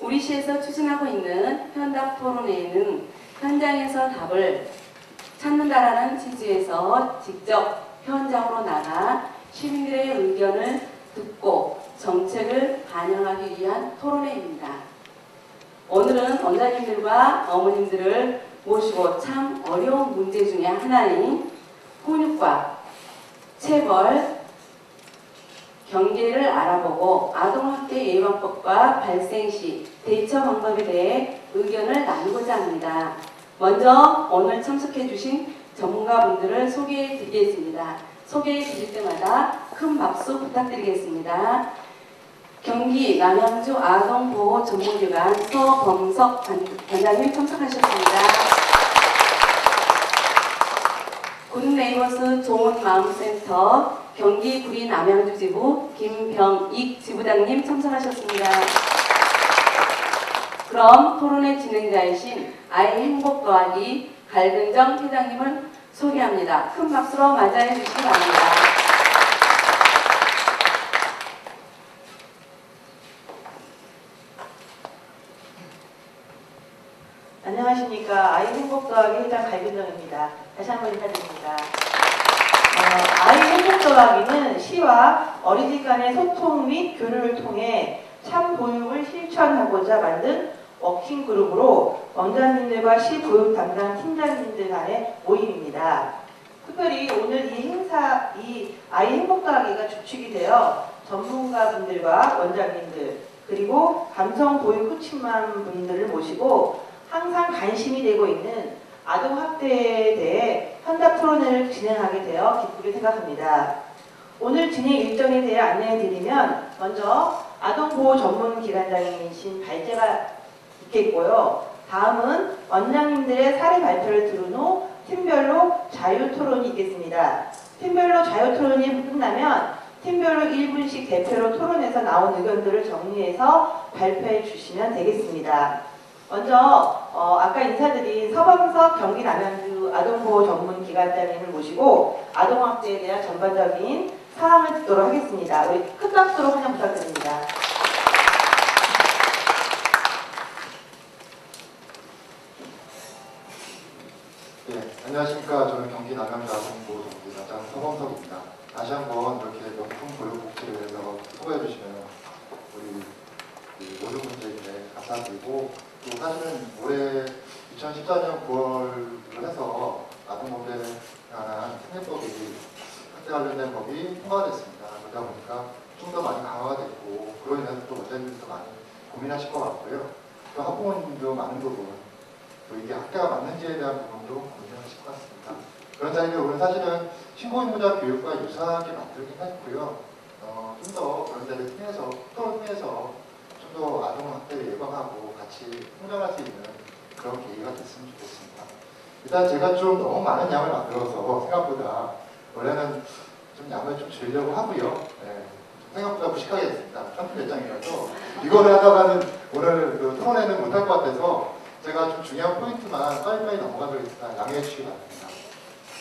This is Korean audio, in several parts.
우리 시에서 추진하고 있는 현답 토론회에는 현장에서 답을 찾는다라는 취지에서 직접 현장으로 나가 시민들의 의견을 듣고 정책을 반영하기 위한 토론회입니다. 오늘은 원장님들과 어머님들을 모시고 참 어려운 문제 중에 하나인 훈육과 체벌, 경계를 알아보고 아동학대 예방법과 발생 시 대처 방법에 대해 의견을 나누고자 합니다. 먼저 오늘 참석해 주신 전문가분들을 소개해 드리겠습니다. 소개해 드릴 때마다 큰 박수 부탁드리겠습니다. 경기 남양주 아동보호 전문기관 서범석 관장님 참석하셨습니다. 굿네이버스 좋은마음센터 경기 구리 남양주 지부 김병익 지부장님 참석하셨습니다. 그럼 토론회 진행자이신 아이 행복 더하기 갈근정 회장님을 소개합니다. 큰 박수로 맞이해 주시기 바랍니다. 안녕하십니까. 아이 행복 더하기 회장 갈근정입니다. 다시 한번 인사드립니다. 아이 행복 더하기는 시와 어린이집 간의 소통 및 교류를 통해 참 보육을 실천하고자 만든 워킹그룹으로 원장님들과 시 보육 담당 팀장님들 간의 모임입니다. 특별히 오늘 이 아이 행복 더하기가 주축이 되어 전문가분들과 원장님들 그리고 감성 보육 코치만 분들을 모시고 항상 관심이 되고 있는 아동학대에 대해 현답 토론회를 진행하게 되어 기쁘게 생각합니다. 오늘 진행 일정에 대해 안내해 드리면 먼저 아동보호 전문기관장이신 발제가 있겠고요. 다음은 원장님들의 사례 발표를 들은 후 팀별로 자유토론이 있겠습니다. 팀별로 자유토론이 끝나면 팀별로 1분씩 대표로 토론해서 나온 의견들을 정리해서 발표해 주시면 되겠습니다. 먼저 아까 인사드린 서범석 경기 남양주 아동보호 전문기관장님을 모시고 아동학대에 대한 전반적인 사항을 듣도록 하겠습니다. 우리 큰 박수로 환영 부탁드립니다. 네, 안녕하십니까. 저는 경기 남양주 아동보호 전문기관장 서범석입니다. 다시 한번 이렇게 명품 보육복지를 위해서 수고해 주시면 우리 모든 분들에게 감사드리고 또 사실은 올해 2014년 9월을 해서 아동범죄에 관한 특례법이 학대 관련된 법이 통과됐습니다. 그러다 보니까 좀 더 많이 강화가 됐고 그로 인해서 또 원장님들도 많이 고민하실 것 같고요. 또 학부모님도 많은 부분 또 이게 학대가 맞는지에 대한 부분도 고민하실 것 같습니다. 그런 자리에 오늘 사실은 신고인보자 교육과 유사하게 만들긴 했고요. 좀 더 그런 자리를 통해서 토론을 통해서 좀 더 아동학대를 예방하고 같이 성장할 수 있는 그런 계기가 됐으면 좋겠습니다. 일단 제가 좀 너무 많은 양을 만들어서 생각보다 원래는 좀 양을 좀 줄이려고 하고요. 네, 생각보다 무식하게 됐습니다. 30몇 장이라서 이거를 하다가는 오늘 그 토론회는 못할 것 같아서 제가 좀 중요한 포인트만 빨리빨리 넘어가도록 양해해 주시기 바랍니다.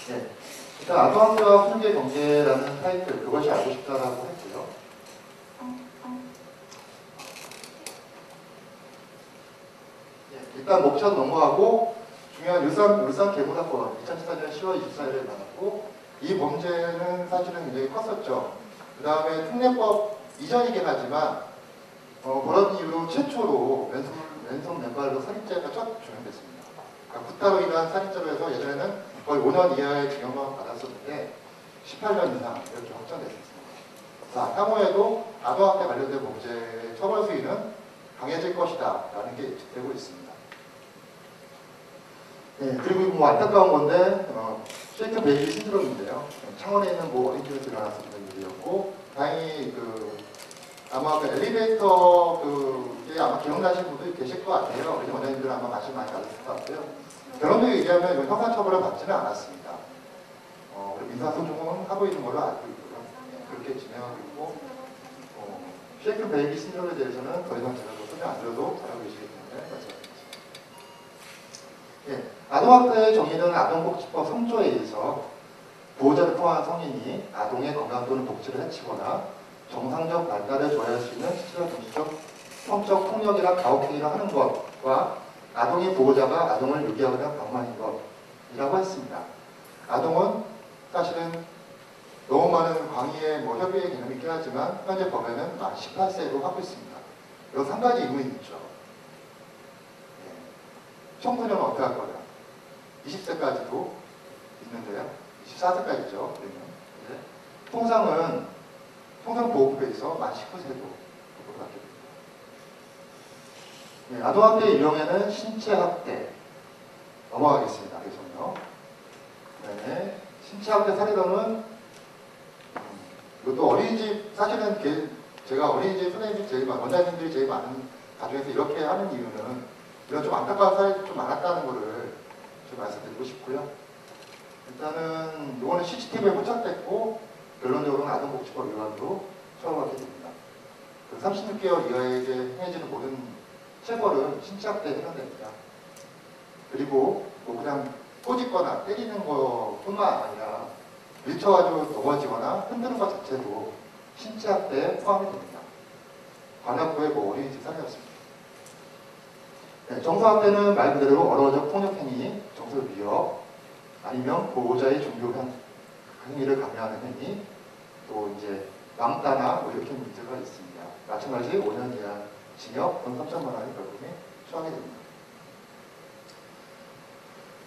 네, 일단 아동학대와 훈계 경계라는 타이틀 그것이 알고 싶다라고 했고요. 일단 목차도 넘어가고 중요한 울산 개고사건 2014년 10월 24일에 나왔고 이 범죄는 사실은 굉장히 컸었죠. 그 다음에 특례법 이전이긴 하지만 그런 이유로 최초로 왼손 맨발로 살인죄가 첫 적용됐습니다. 그러니까 구타로 인한 살인죄로 해서 예전에는 거의 5년 이하의 징역만 받았었는데 18년 이상 이렇게 확정됐습니다. 자, 향후에도 아동학대 관련된 범죄 처벌 수위는 강해질 것이다 라는 게 예측되고 있습니다. 네, 그리고 뭐 안타까운 건데 쉐이크 베이비 신드롬인데요. 창원에 있는 뭐 어린이집에서 일어났었던 일이었고 다행히 아마 그 엘리베이터 그게 아마 기억나시는 분도 계실 것 같아요. 우리 원장님들은 아마 관심 많이 가졌을 것 같고요. 결론적으로 얘기하면 이건 형사처벌을 받지는 않았습니다. 우리 민사소송은 하고 있는 걸로 알고 있고요. 그렇게 진행하고 있고 쉐이크 베이비 신드롬에 대해서는 더 이상 제가 설명 안 드려도 잘 알고 계시기 때문에 말씀드리겠습니다. 예, 아동학대의 정의는 아동복지법 3조에 의해서 보호자를 포함한 성인이 아동의 건강 또는 복지를 해치거나 정상적 발달을 저해할 수 있는 시체적, 정신적 성적 폭력이나 가혹행위를 하는 것과 아동의 보호자가 아동을 유기하거나 방관인 것이라고 했습니다. 아동은 사실은 너무 많은 광의의 협의의 개념이 있긴 하지만 현재 법에는 만 18세로 하고 있습니다. 여기서 한 가지 의문이 있죠. 청소년은 어떻게 할 거냐? 20세까지도 있는데요. 24세까지죠. 통상은 통상보호법에 있어 만 19세도 받게 됩니다. 아동학대 유형에는 신체학대 넘어가겠습니다. 그래서요. 네, 신체학대 사례로는 이것도 어린이집 사실은 제가 어린이집 선생님들이 제일 원장님들이 제일 많은 가정에서 이렇게 하는 이유는 이런 좀 안타까운 사례들이 좀 많았다는 것을 좀 말씀드리고 싶고요. 일단은 이거는 CCTV에 포착됐고 결론적으로는 아동복지법 위반으로 처벌받게 됩니다. 그 36개월 이하에게 행해지는 모든 체벌은 신체학대에 해당됩니다. 그리고 뭐 그냥 꼬집거나 때리는 것뿐만 아니라 밀쳐가지고 넘어지거나 흔드는 것 자체도 신체학대에 포함이 됩니다. 관악구의 어린이집 사례였습니다. 네, 정서학대는 말 그대로 어려워적 폭력행위, 정서 위협, 아니면 보호자의 종교 행위를 강요하는 행위, 또 이제 왕따나 뭐 이렇게 문제가 있습니다. 마찬가지 5년 이하 징역 또는 3천만 원의 벌금에 처하게 됩니다.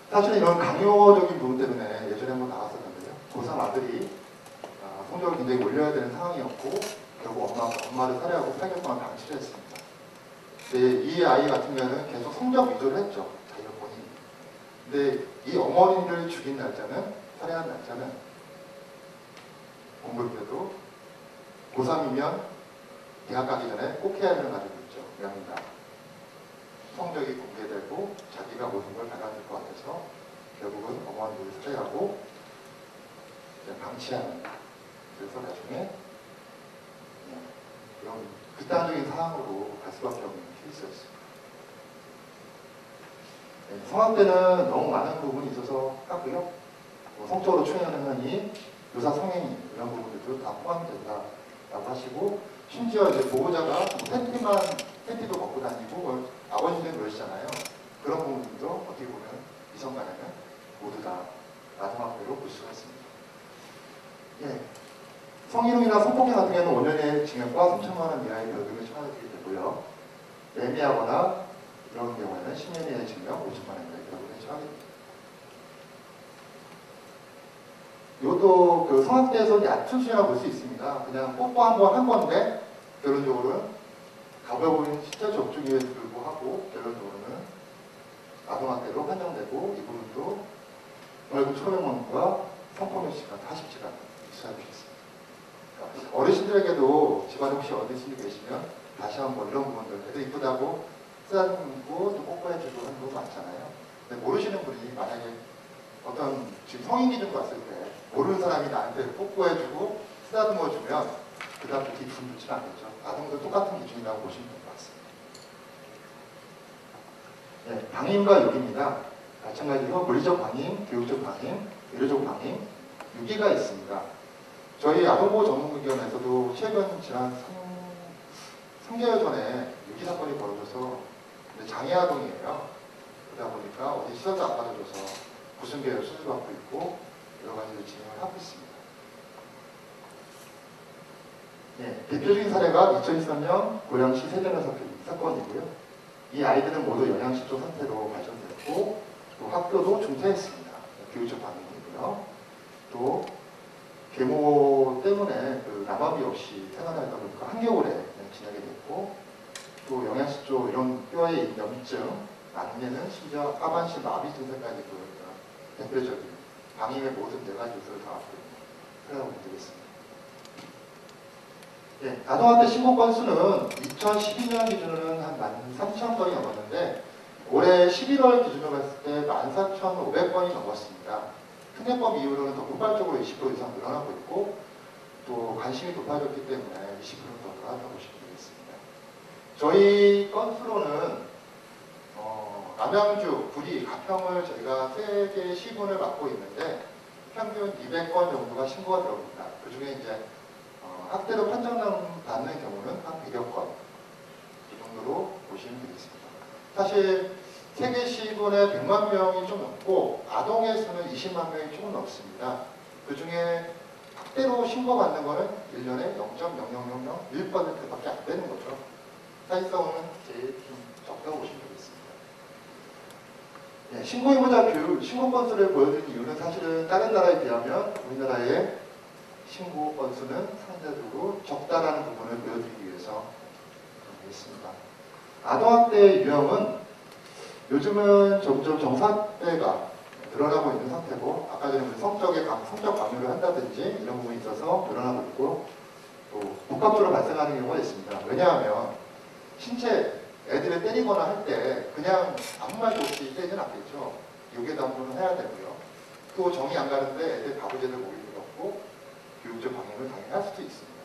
사실은 이런 강요적인 부분 때문에 예전에 한번 나왔었는데요. 고3 아들이 성적을 굉장히 올려야 되는 상황이었고 결국 엄마를 살해하고 8개월 동안 방치를 했습니다. 근데 이 아이 같은 경우는 계속 성적 위조를 했죠. 자기가 본인이. 근데 이 어머니를 죽인 날짜는, 살해한 날짜는 공부를 때도 고3이면 대학 가기 전에 꼭 해야 하는 가지고 있죠. 명인다. 성적이 공개되고 자기가 모든 걸 받아들일 것 같아서 결국은 어머니를 살해하고 방치하는. 그래서 나중에 이런 극단적인 상황으로 갈 수밖에 없는 케이스였습니다. 성학대는 너무 많은 부분이 있어서 하고요. 성적으로 추행하는 행위, 유사 성행위 이런 부분들도 다 포함이 된다라고 하시고 심지어 이제 보호자가 팬티도 벗고 다니고 아버지는 그러시잖아요. 그런 부분들도 어떻게 보면 이성간에는 모두 다 아동학대로 볼 수가 있습니다. 예. 성희롱이나 성폭행 같은 경우는 5년의 징역과 3천만 원 이하의 벌금을 처하게 되고요. 매매하거나 이런 경우에는 10년 이하의 징역, 5천만 원 이하의 벌금을 처하게 됩니다. 이것도 그 성학대에서 얕은 수준이라고 볼 수 있습니다. 그냥 뽀뽀 한번 한 건데 결론적으로는 가벼운 신체 접촉임에도 불구하고 결론적으로는 아동학대로 판정되고 이 부분도 벌금 1,500만 성폭력 시간 40시간 수사해주셨습니다. 어르신들에게도 집안에 혹시 어르신이 계시면 다시 한번 이런 부분들 애들 이쁘다고 쓰다듬고 또 뽀뽀해주고 하는 거 많잖아요. 근데 모르시는 분이 만약에 어떤 지금 성인 기준으로 봤을 때 모르는 사람이 나한테 뽀뽀해주고 쓰다듬어주면 그 다음부터 기분 좋지는 않겠죠. 아동도 똑같은 기준이라고 보시면 될 것 같습니다. 네, 방임과 유기입니다. 마찬가지로 물리적 방임, 교육적 방임, 의료적 방임, 유기가 있습니다. 저희 아동보호 전문기관에서도 최근 지난 3개월 전에 유기 사건이 벌어져서 장애아동이에요. 그러다 보니까 어디 시설도 안 받아줘서 구순계열 수술받고 있고 여러 가지를 진행을 하고 있습니다. 네, 대표적인 사례가 2023년 고양시 세대면 사건이고요. 이 아이들은 모두 영양실조 상태로 발전됐고 또 학교도 중퇴했습니다. 교육적 방향이고요. 또 계모 때문에 그 남아비 없이 생활하다 보니까 한겨울에 지나게 됐고 또 영양실조 이런 뼈의 염증, 나중에는 심지어 하반신 마비 증세까지 보였던 대표적인 방임의 모든 4가지 요소를 다 갖고 있는 그라고 보겠습니다. 네, 아동학대 신고 건수는 2012년 기준으로는 한 13,000건이 넘었는데 올해 11월 기준으로 봤을 때 14,500건이 넘었습니다. 특례법 이후로는 더 폭발적으로 20% 이상 늘어나고 있고 또 관심이 높아졌기 때문에 20%더 늘어났다고 보시면 되겠습니다. 저희 건수로는 남양주, 구리, 가평을 저희가 3개의 시군을 맡고 있는데 평균 200건 정도가 신고가 들어옵니다. 그 중에 이제 학대로 판정받는 경우는 한 100여 건 이 정도로 보시면 되겠습니다. 사실 세계 시군에 100만 명이 좀 넘고 아동의 수는 20만 명이 조금 넘습니다. 그 중에 학대로 신고받는 거는 1년에 0.0001%밖에 안 되는 거죠. 사실상은 제일 좀 적다고 보시면 되겠습니다. 네, 신고의무자 교육, 신고 건수를 보여드린 이유는 사실은 다른 나라에 비하면 우리나라의 신고 건수는 상대적으로 적다라는 부분을 보여드리기 위해서 있습니다. 아동학대의 유형은 요즘은 점점 정사학대가 늘어나고 있는 상태고, 아까 전에 성적 강요를 한다든지 이런 부분이 있어서 늘어나고 있고, 또 복합적으로 발생하는 경우가 있습니다. 왜냐하면 신체 애들을 때리거나 할 때 그냥 아무 말도 없이 때리진 않겠죠. 요괴 담보는 해야 되고요. 또 정이 안 가는데 애들 바보제들 모일 필요 없고 교육적 방향을 당연히 할 수도 있습니다.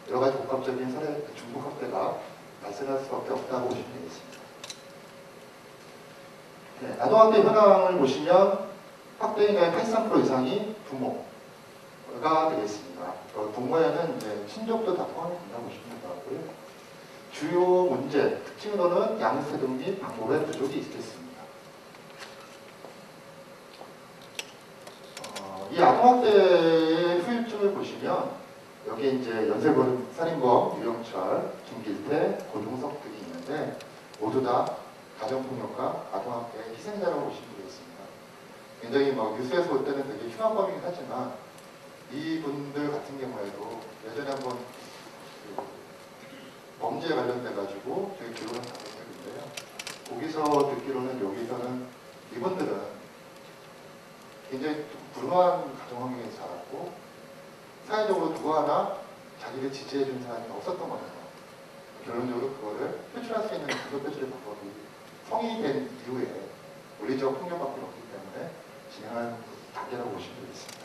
여러 가지 복합적인 사례, 중복학대가 발생할 수밖에 없다고 보시면 되겠습니다. 네, 아동학대 현황을 보시면 학대인의 83% 이상이 부모가 되겠습니다. 부모에는 이제 친족도 다 포함이 된다고 보시면 되고요. 주요 문제, 특징으로는 양세 등 및 방법의 부족이 있겠습니다. 이 아동학대의 후유증을 보시면 여기에 이제 연쇄범, 살인범, 유영철, 김길태, 고종석 등이 있는데 모두 다 가정폭력과 아동학대의 희생자라고 보시면 되겠습니다. 굉장히 뉴스에서 볼 때는 되게 흉한 범이긴 하지만 이분들 같은 경우에도 예전에 한번 범죄에 관련돼가지고 저희 교육을 받은 적이 있는데요. 거기서 듣기로는 여기서는 이분들은 굉장히 불우한 가정환경에서 자랐고 사회적으로 누구 하나 자기를 지지해주는 사람이 없었던 거예요. 결론적으로 그거를 표출할 수 있는 구조 표출의 방법이 성인이 된 이후에 물리적 폭력밖에 없기 때문에 진행하는 단계라고 보시면 되겠습니다.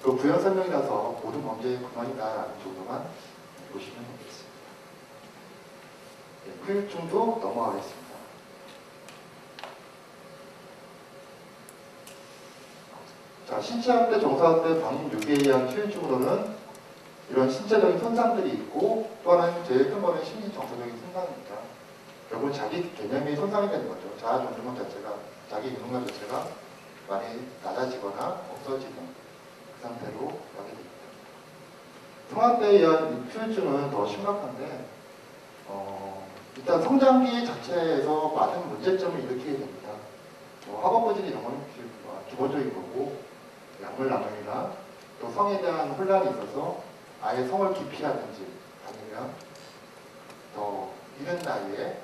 그 부연 설명이라서 모든 범죄의 근원이다라는 정도만 보시면 되겠습니다. 네, 후유증도 넘어가겠습니다. 자, 신체학대, 정서학대, 방임 유기에 의한 후유증으로는 이런 신체적인 손상들이 있고 또 하나는 제일 큰 거는 심리 정서적인 손상입니다. 결국 자기 개념이 손상이 되는 거죠. 자아 존중감 자체가, 자기 유능감 자체가 많이 낮아지거나 없어지는 그 상태로 가게 됩니다. 성학대에 의한 후유증은 더 심각한데 일단 성장기 자체에서 많은 문제점을 일으키게 됩니다. 학업부진 이런 거는 기본적인 거고 약물 남용이나 또 성에 대한 혼란이 있어서 아예 성을 기피하든지 아니면 더 이른 나이에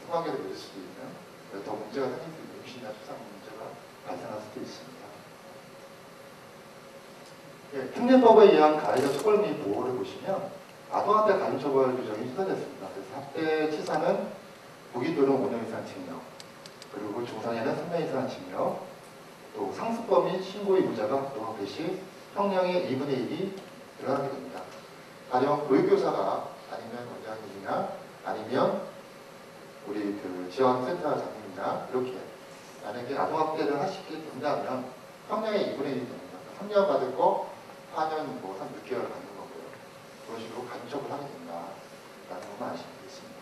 성관계를 맺을 수도 있는 더 문제가 생길 수 있는 임신이나 출산 문제가 발생할 수도 있습니다. 예, 특례법에 의한 가해자 처벌 및 보호를 보시면 아동학대 가중처벌 규정이 시사됐습니다. 그래서 학대 치사는 무기 또는 5년 이상 징역, 그리고 중상에는 3년 이상 징역, 또 상습범 및 신고의무자가 아동학대 시 형량의 2분의 1이 들어가게 됩니다. 가령 교육교사가 아니면 원장님이나 아니면 우리 그 지원센터 장님이나 이렇게 만약에 아동학대를 하시게 된다면 형량의 2분의 1이 됩니다. 3년 받을 거 4년, 6개월 받는 거고요. 그런 식으로 간첩을 하게 된다라는 것만 아시면 되겠습니다.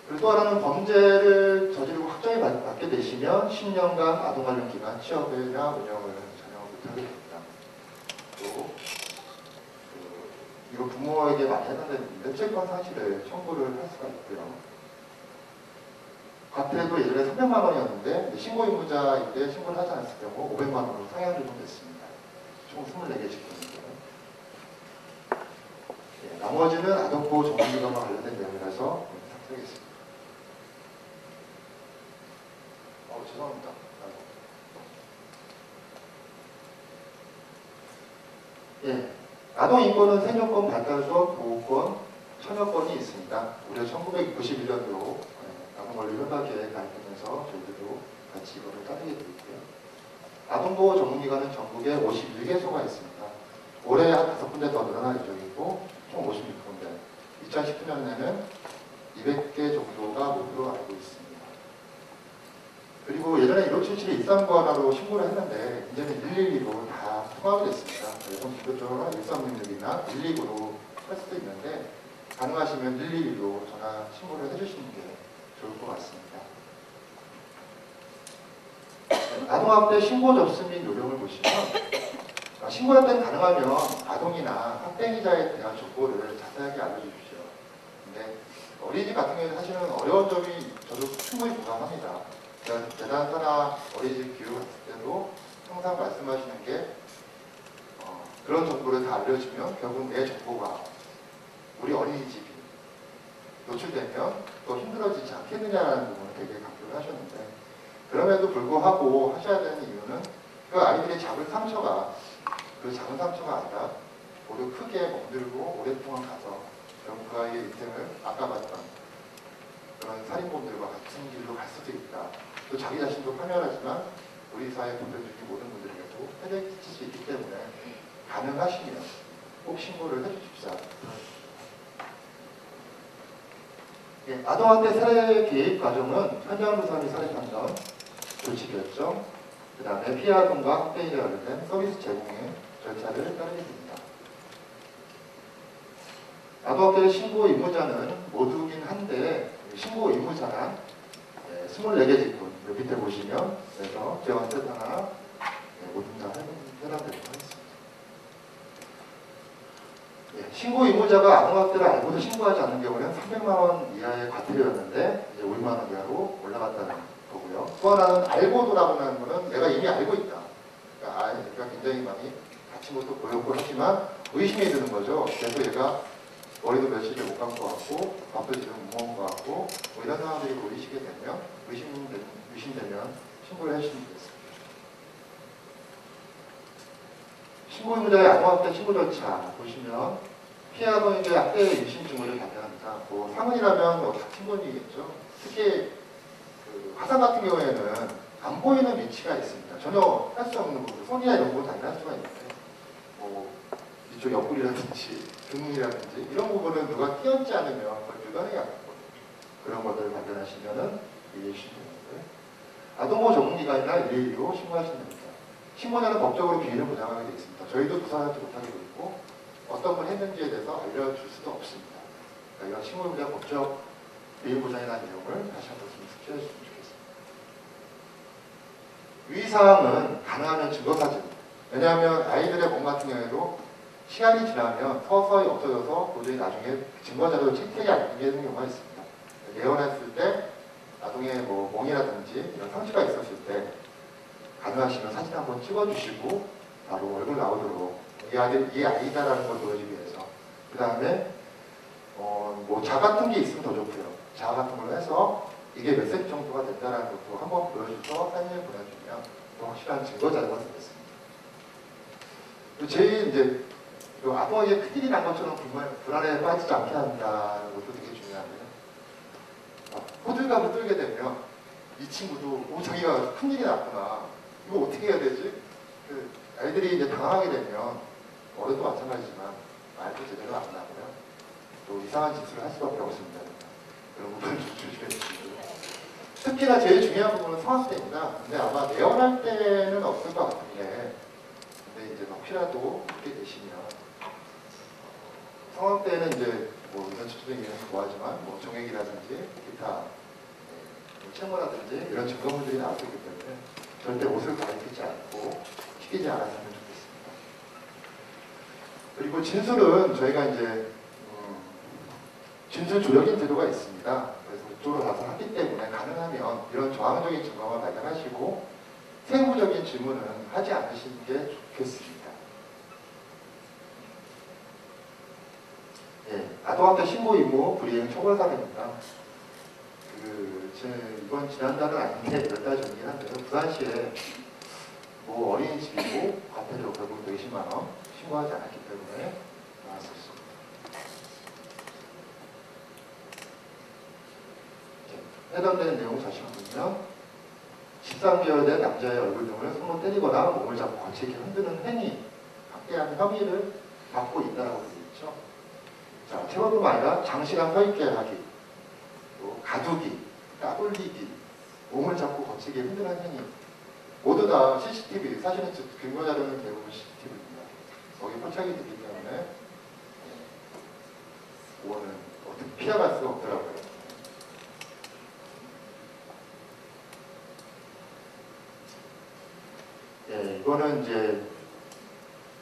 그리고 또 하나는 범죄를 저지르고 확정이 받게 되시면 10년간 아동 관련 기관 취업이나 운영을 전혀 못하게 됩니다. 또 이거 부모에게 많이 해당되는 채권 상실을 청구를 할 수가 있고요. 과태도 예전에 300만 원이었는데 신고의무자일 때 신고를 하지 않았을 경우 500만 원으로 상향 조정됐습니다. 총 24개 직군인데요. 예, 나머지는 아동보호 전문기관과 관련된 내용이라서 삭제하겠습니다. 죄송합니다. 예, 아동인권은 생존권, 발달권, 보호권, 참여권이 있습니다. 무려 1991년도 아동권리협약회에 가입하면서 저희들도 같이 이거를 따르게 되어 있고요. 아동보호 전문기관은 전국에 51개소가 있습니다. 올해 한 5군데 더 늘어날 예정이고 총 56군데 2019년에는 200개 정도가 목표로 알고 있습니다. 그리고 예전에 1577 13번화로 신고를 했는데 이제는 112로 다 통합이 됐습니다. 그래서 본격적으로 1366이나 119로 할 수도 있는데 가능하시면 112로 전화 신고를 해주시는 게 좋을 것 같습니다. 아동학대 신고 접수 및 요령을 보시면 신고할 때는 가능하면 아동이나 학대자에 대한 정보를 자세하게 알려주십시오. 근데 어린이집 같은 경우에는 사실은 어려운 점이 저도 충분히 공감합니다. 재단 산하 어린이집 교육 했을 때도 항상 말씀하시는 게 그런 정보를 다 알려주면 결국 내 정보가 우리 어린이집이 노출되면 더 힘들어지지 않겠느냐라는 부분을 되게 강조를 하셨는데 그럼에도 불구하고 하셔야 되는 이유는 그 아이들의 작은 상처가 그 작은 상처가 아니라 오히려 크게 멍들고 오랫동안 가서 결국 그 아이의 인생을 아까 봤던 그런 살인범들과 같은 길로 갈 수도 있다. 또 자기 자신도 파멸하지만 우리 사회 분들 중에 모든 분들에게도 해를 끼칠 수 있기 때문에 가능하시면 꼭 신고를 해주십시오. 예, 아동학대 살해 개입 과정은 현장 조사 및 살해 판정, 조치 결정, 그 다음에 피해 아동과 학대인에 관련된 서비스 제공의 절차를 따르게 됩니다. 아동학대 신고 의무자는 모두긴 한데 신고 의무자란 24개 직군 밑에 보시면 그래서 재원셋 하나 모든 다 해당되도록 하겠습니다. 신고 의무자가 아동학대를 알고도 신고하지 않는 경우는 300만 원 이하의 과태료였는데 이제 500만 원 이하로 올라갔다는 거고요. 또 하나는 알고도라고 하는 거는 내가 이미 알고 있다. 그러니까 아이가 굉장히 많이 다친 것도 보였고 하지만 의심이 드는 거죠. 그래서 얘가 머리도 며칠을 못 감고 왔고 밥도 지금 못 먹은 것 같고 뭐 이런 상황들이 보이시게 되면 의심되면 신고를 해주시면 되겠습니다. 신고 의무자의 아동학대 신고 절차 보시면 피해 아동에게 학대 의심 징후를 발견합니다. 뭐 상흔이라면 뭐 다친 건이겠죠. 특히 그 화상 같은 경우에는 안 보이는 위치가 있습니다. 전혀 할 수 없는 부분, 손이나 이런 부분 당연히 할 수가 있는데 뭐 이쪽 옆구리라든지 등이라든지 이런 부분은 누가 끼얹지 않으면 거의 불가능이 않거든요. 그런 것들을 발견하시면은 이해 신고를 아동보호 전문기관이나 112로 신고하시면 됩니다. 신고자는 법적으로 비밀을 보장하게 되어 있습니다. 저희도 조사하지 못하게 되어 있고 어떤 걸 했는지에 대해서 알려줄 수도 없습니다. 그러니까 이런 신고자 법적 비밀 보장이나 내용을 다시 한번 숙지해 주시면 좋겠습니다. 유의사항은 가능하면 증거사진. 왜냐하면 아이들의 몸 같은 경우에도 시간이 지나면 서서히 없어져서 도저히 나중에 증거자료를 채택이 안 되는 경우가 있습니다. 예언했을 때 나중에 뭐 멍이라든지 이런 상처가 있었을 때 가능하시면 사진 한번 찍어주시고 바로 얼굴 나오도록 이 아이다라는 걸 보여주기 위해서 그 다음에 뭐 자 같은 게 있으면 더 좋고요. 자 같은 걸로 해서 이게 몇 cm 정도가 된다는 것도 한번 보여줘서 사진을 보내주면 더 확실한 증거 자료가 되겠습니다. 제일 이제 아동에게 큰일이 난 것처럼 불안에 빠지지 않게 한다는 것도 되게 중요한데요. 호들갑을 떨게 되면 이 친구도 자기가 큰일이 났구나. 이거 어떻게 해야 되지? 아이들이 이제 당황하게 되면 어른도 마찬가지지만 말도 제대로 안 나고요. 또 이상한 짓을 할 수밖에 없습니다. 그런 부분을 좀 조심해 주시고 특히나 제일 중요한 부분은 성학 때입니다. 근데 아마 내원할 때는 없을 것 같은데 근데 이제 혹시라도 그렇게 되시면 성학 때는 이제 뭐 이런 집중이 좋아하지만 뭐 정액이라든지 기타 채모라든지 이런 증거물들이 나올 수 있기 때문에 절대 옷을 가리키지 않고 튀기지 않았으면 좋겠습니다. 그리고 진술은 저희가 이제 진술 조력인 제도가 있습니다. 그래서 그쪽으로 가서 하기 때문에 가능하면 이런 저항적인 증거만 발견하시고 세부적인 질문은 하지 않으시는 게 좋겠습니다. 예, 아동학대 신고 의무 불이행 처벌 사례입니다. 이번 지난달은 아닌데 몇 달 전이긴 한데요. 부산시에 뭐 어린이집이고 과태료 결국 120만 원 신고하지 않았기 때문에 나왔었습니다. 해당되는 내용 다시 보면 13개월 된 남자의 얼굴 등을 손으로 때리거나 몸을 잡고 거칠게 흔드는 행위, 학대하는 혐의를 받고 있다고 되어 있죠. 자, 체벌뿐만 아니라 장시간 서 있게 하기, 또 가두기, 까불리기, 몸을 잡고 거치게 흔드는 행위. 모두 다 CCTV, 사실은 근거 자료는 대부분 CCTV입니다. 거기 포착이 되기 때문에 그거는 어떻게 피해갈 수가 없더라고요. 예, 이거는 이제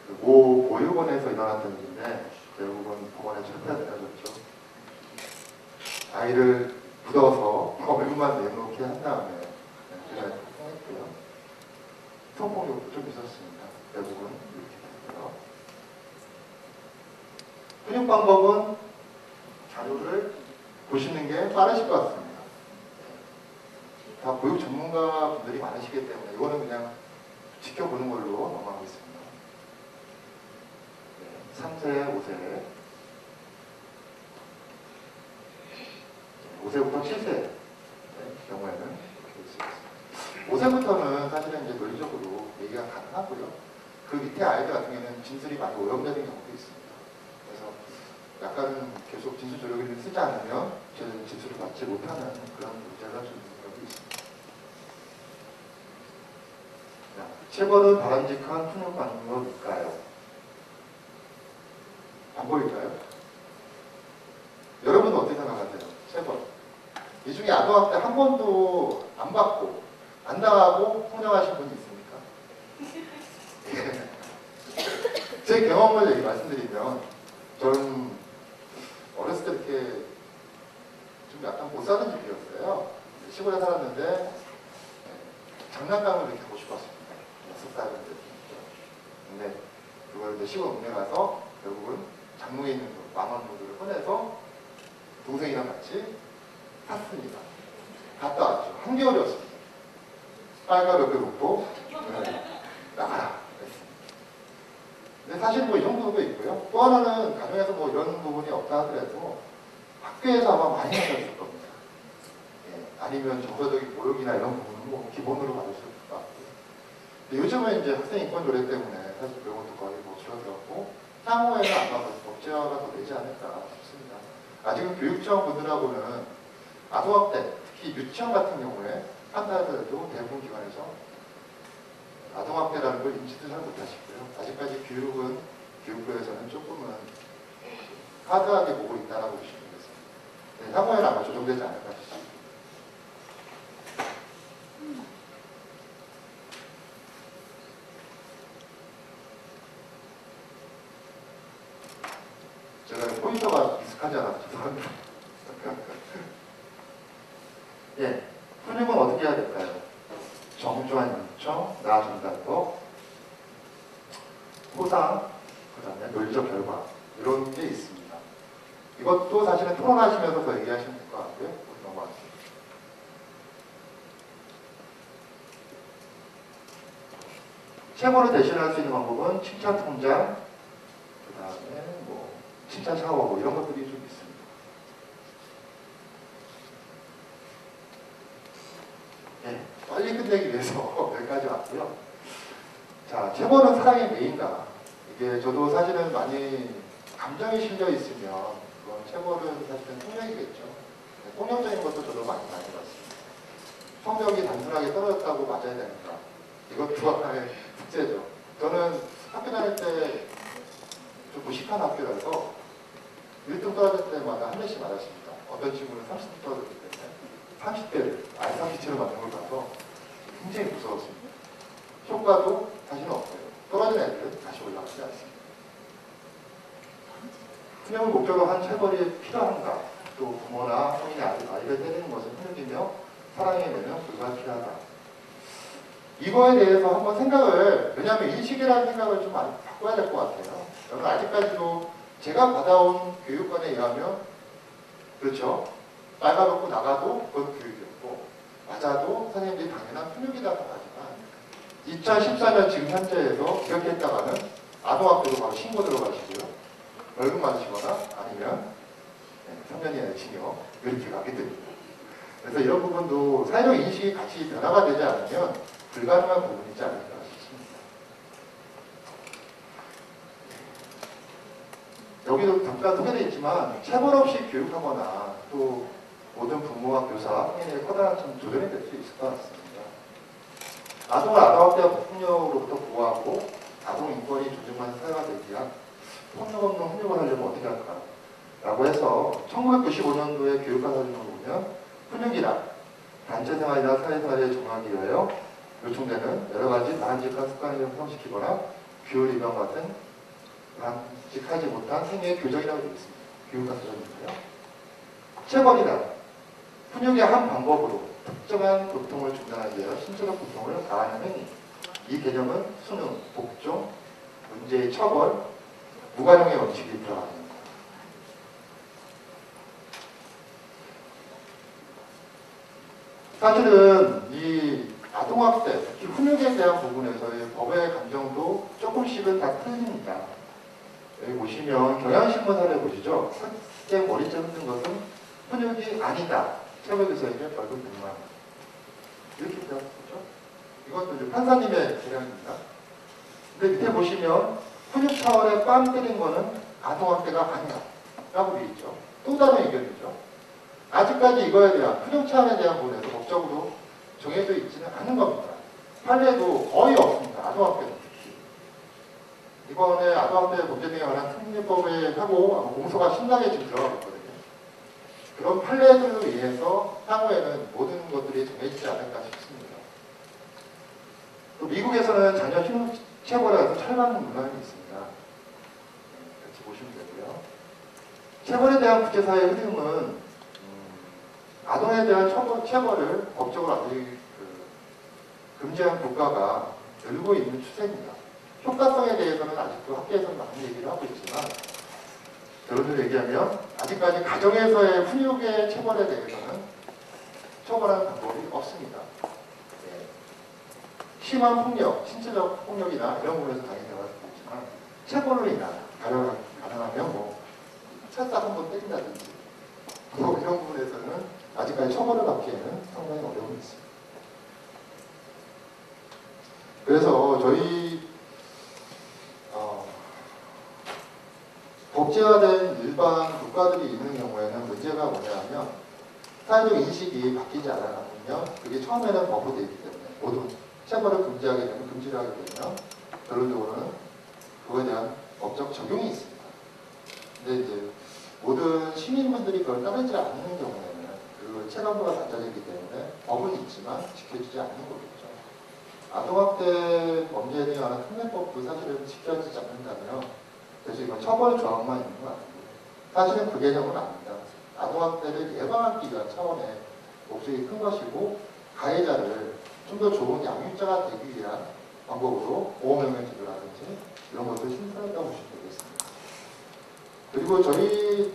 그모 보육원에서 일어났던 일인데 결국은 법원에 철폐되어졌죠. 아이를 묻어서 얼굴만 내놓게 한 다음에 제가 했고요. 성폭력도 좀 있었습니다. 결국은 이렇게 됐고요. 훈육 방법은 자료를 보시는 게 빠르실 것 같습니다. 다 보육 전문가 분들이 많으시기 때문에 이거는 그냥 지켜보는 걸로 넘어가겠습니다. 3세, 5세, 5세부터 7세 경우에는 이렇게 있습니다. 5세부터는 사실은 이제 논리적으로 얘기가 가능하고요. 그 밑에 아이들 같은 경우에는 진술이 많이 오염되는 경우도 있습니다. 그래서 약간은 계속 진술 조력을 쓰지 않으면 저는 진술을 받지 못하는 그런 문제가 좀 있는 경우도 있습니다. 체벌은 바람직한 훈육 방법일까요? 방법일까요? 여러분은 어떻게 생각하세요? 체벌. 이 중에 아동학대 한 번도 안 받고 안 당하고 성장하신 분이 있습니까? 제 경험을 얘기 말씀드리면 저는 어렸을 때 이렇게 좀 약간 못 사는 집이었어요. 시골에 살았는데 장난감을 이렇게 하고 싶었습니다. 6살인데. 근데 그걸 이제 시골 읍내 가서 결국은 장롱에 있는 그 만원 정도를 꺼내서 동생이랑 같이 샀습니다. 갔다 왔죠. 한겨울이었습니다. 빨간 몇 개 놓고 나가라 그랬습니다. 근데 사실 뭐 이 정도도 있고요. 또 하나는 가정에서 뭐 이런 부분이 없다 하더라도 학교에서 아마 많이 하셨을 겁니다. 예, 아니면 정서적인 모욕이나 이런 부분은 뭐 기본으로 받으실 것 같고요. 근데 요즘은 이제 학생 인권 조례 때문에 사실 그런 것도 거의 뭐 줄어들었고 향후에는 아마 법제화가 더 되지 않을까 싶습니다. 아직은 교육청분들하고는 아동학대, 특히 유치원 같은 경우에 한다더라도 대부분 기관에서 아동학대라는 걸 인지도 잘 못하시고요. 아직까지 교육은 교육부에서는 조금은 하드하게 보고 있다라고 보시면 되겠습니다. 네, 향후에는 아마 조정되지 않을까 싶습니다. 제가 포인터가 익숙하지 않아서 죄송합니다. 예, 훈육은 어떻게 해야 될까요? 정주한 요청, 나 전달법, 포상, 그 다음에 논리적 결과 이런 게 있습니다. 이것도 사실은 토론하시면서 더 얘기하시면 될 것 같고요. 넘어가겠습니다. 체벌을 대신할 수 있는 방법은 칭찬 통장, 그 다음에 뭐 칭찬 샤워 뭐 이런 것들이 좀 있습니다. 네, 빨리 끝내기 위해서 여기까지 왔고요. 자, 체벌은 사랑의 메인가? 이게 저도 사실은 많이 감정이 실려 있으면 그건 체벌은 사실은 폭력이겠죠. 네, 폭력적인 것도 저도 많이 봤습니다. 성적이 단순하게 떨어졌다고 맞아야 되는가? 이것도 하나의 숙제죠. 저는 학교 다닐 때 좀 무식한 학교라서 1등 떨어질 때마다 한 대씩 맞았습니다. 어떤 친구는 30등 떨어졌기 때문에 30대를 아예 30채로 맞는 걸 봐서 굉장히 무서웠습니다. 효과도 사실은 없어요. 떨어진 애들은 다시 올라가지 않습니다. 훈육을 목적으로 한 체벌이 필요한가? 또 부모나 성인이 아이를 때리는 것은 훈육이며 사랑의 매는 불가피하다. 이거에 대해서 한번 생각을, 왜냐하면 인식이라는 생각을 좀 많이 바꿔야 될 것 같아요. 저는 아직까지도 제가 받아온 교육관에 의하면, 그렇죠? 빨가벗고 나가도 그건 교육이었고, 맞아도 선생님들이 당연한 훈육이라고 하지만, 2014년 지금 현재에서 기억했다가는 아동학대로 바로 신고 들어가시고요. 월급 받으시거나 아니면 3년 이하의 징역, 이렇게 가게 됩니다. 그래서 이런 부분도 사회적 인식이 같이 변화가 되지 않으면 불가능한 부분이지 않을까 싶습니다. 여기도 잠깐 소개되어 있지만 체벌 없이 교육하거나 또 모든 부모와 교사, 행위에 커다란 좀 도전이 될 수 있을 것 같습니다. 아동을 아동학대와 폭력으로부터 보호하고 아동 인권이 존중받는 사회가 되기 위한 폭력 없는 훈육을 하려면 어떻게 할까? 라고 해서 1995년도에 교육과 사진을 보면 훈육이나 단체생활이나 사회생활에 적응하기 위하여 요청되는 여러 가지 바람직한 습관을 형성시키거나 규율 위반 같은 바람직하지 못한 행위의 교정이라고 되어 있습니다. 교육과 사전인데요. 체벌이란 훈육의 한 방법으로 특정한 고통을 중단하기 위해 신체적 고통을 가하는 행위. 이 개념은 수능, 복종, 문제의 처벌, 무관용의 원칙이 들어갑니다. 사실은 이 아동학대, 특히 훈육에 대한 부분에서의 법의 감정도 조금씩은 다 틀립니다. 여기 보시면 경향신문 사례 보시죠. 학생 머리채 흔든 것은 훈육이 아니다. 체벌교사에게 벌금 100만 원. 이렇게 되었죠. 이것도 이제 판사님의 계량입니다. 근데 밑에 보시면 훈육 차원에 뺨 때린 거는 아동학대가 아니다. 라고 되어 있죠. 또 다른 의견이죠. 아직까지 이거에 대한 훈육 차원에 대한 부분에서 법적으로 정해져 있지는 않은 겁니다. 판례도 거의 없습니다. 아동학대는 특히. 이번에 아동학대 범죄 등에 관한 특례법을 하고 공소가 신나게 지금 들어가고 있거든요. 그런 판례들로 인해서 향후에는 모든 것들이 정해지지 않을까 싶습니다. 또 미국에서는 자녀 훈육 체벌에 대해서 철망 문항이 있습니다. 같이 보시면 되고요. 체벌에 대한 국제사회의 흐름은 아동에 대한 체벌을 법적으로 아직 금지한 국가가 늘고 있는 추세입니다. 효과성에 대해서는 아직도 학계에서는 많은 얘기를 하고 있지만 결론을 얘기하면 아직까지 가정에서의 훈육의 체벌에 대해서는 처벌하는 방법이 없습니다. 네. 심한 폭력, 신체적 폭력이나 이런 부분에서 당연히 나올 수도 있지만 체벌로 인한 가능하면 뭐 찰싹 한번 때린다든지 뭐 이런 부분에서는 아직까지 처벌을 받기에는 상당히 어려움이 있습니다. 그래서 저희 법제화된 일반 국가들이 있는 경우에는 문제가 뭐냐면 사회적 인식이 바뀌지 않으면 그게 처음에는 법으로 되어 있기 때문에 모든 체벌을 금지하게 되면 금지를 하게 되면 결론적으로는 그거에 대한 법적 적용이 있습니다. 근데 이제 모든 시민분들이 그걸 따르지 않는 경우에는 그 체감도가 낮아지기 때문에 법은 있지만 지켜지지 않는 거겠죠. 아동학대 범죄에 대한 특례법도 사실은 지켜지지 않는다면 그래서 이건 처벌 조항만 있는 건 아니고 사실은 그 개념은 아닙니다. 아동학대를 예방하기 위한 차원의 목적이 큰 것이고 가해자를 좀 더 좋은 양육자가 되기 위한 방법으로 보호명령제도라든지 이런 것들을 신설했다고 보시면 되겠습니다. 그리고 저희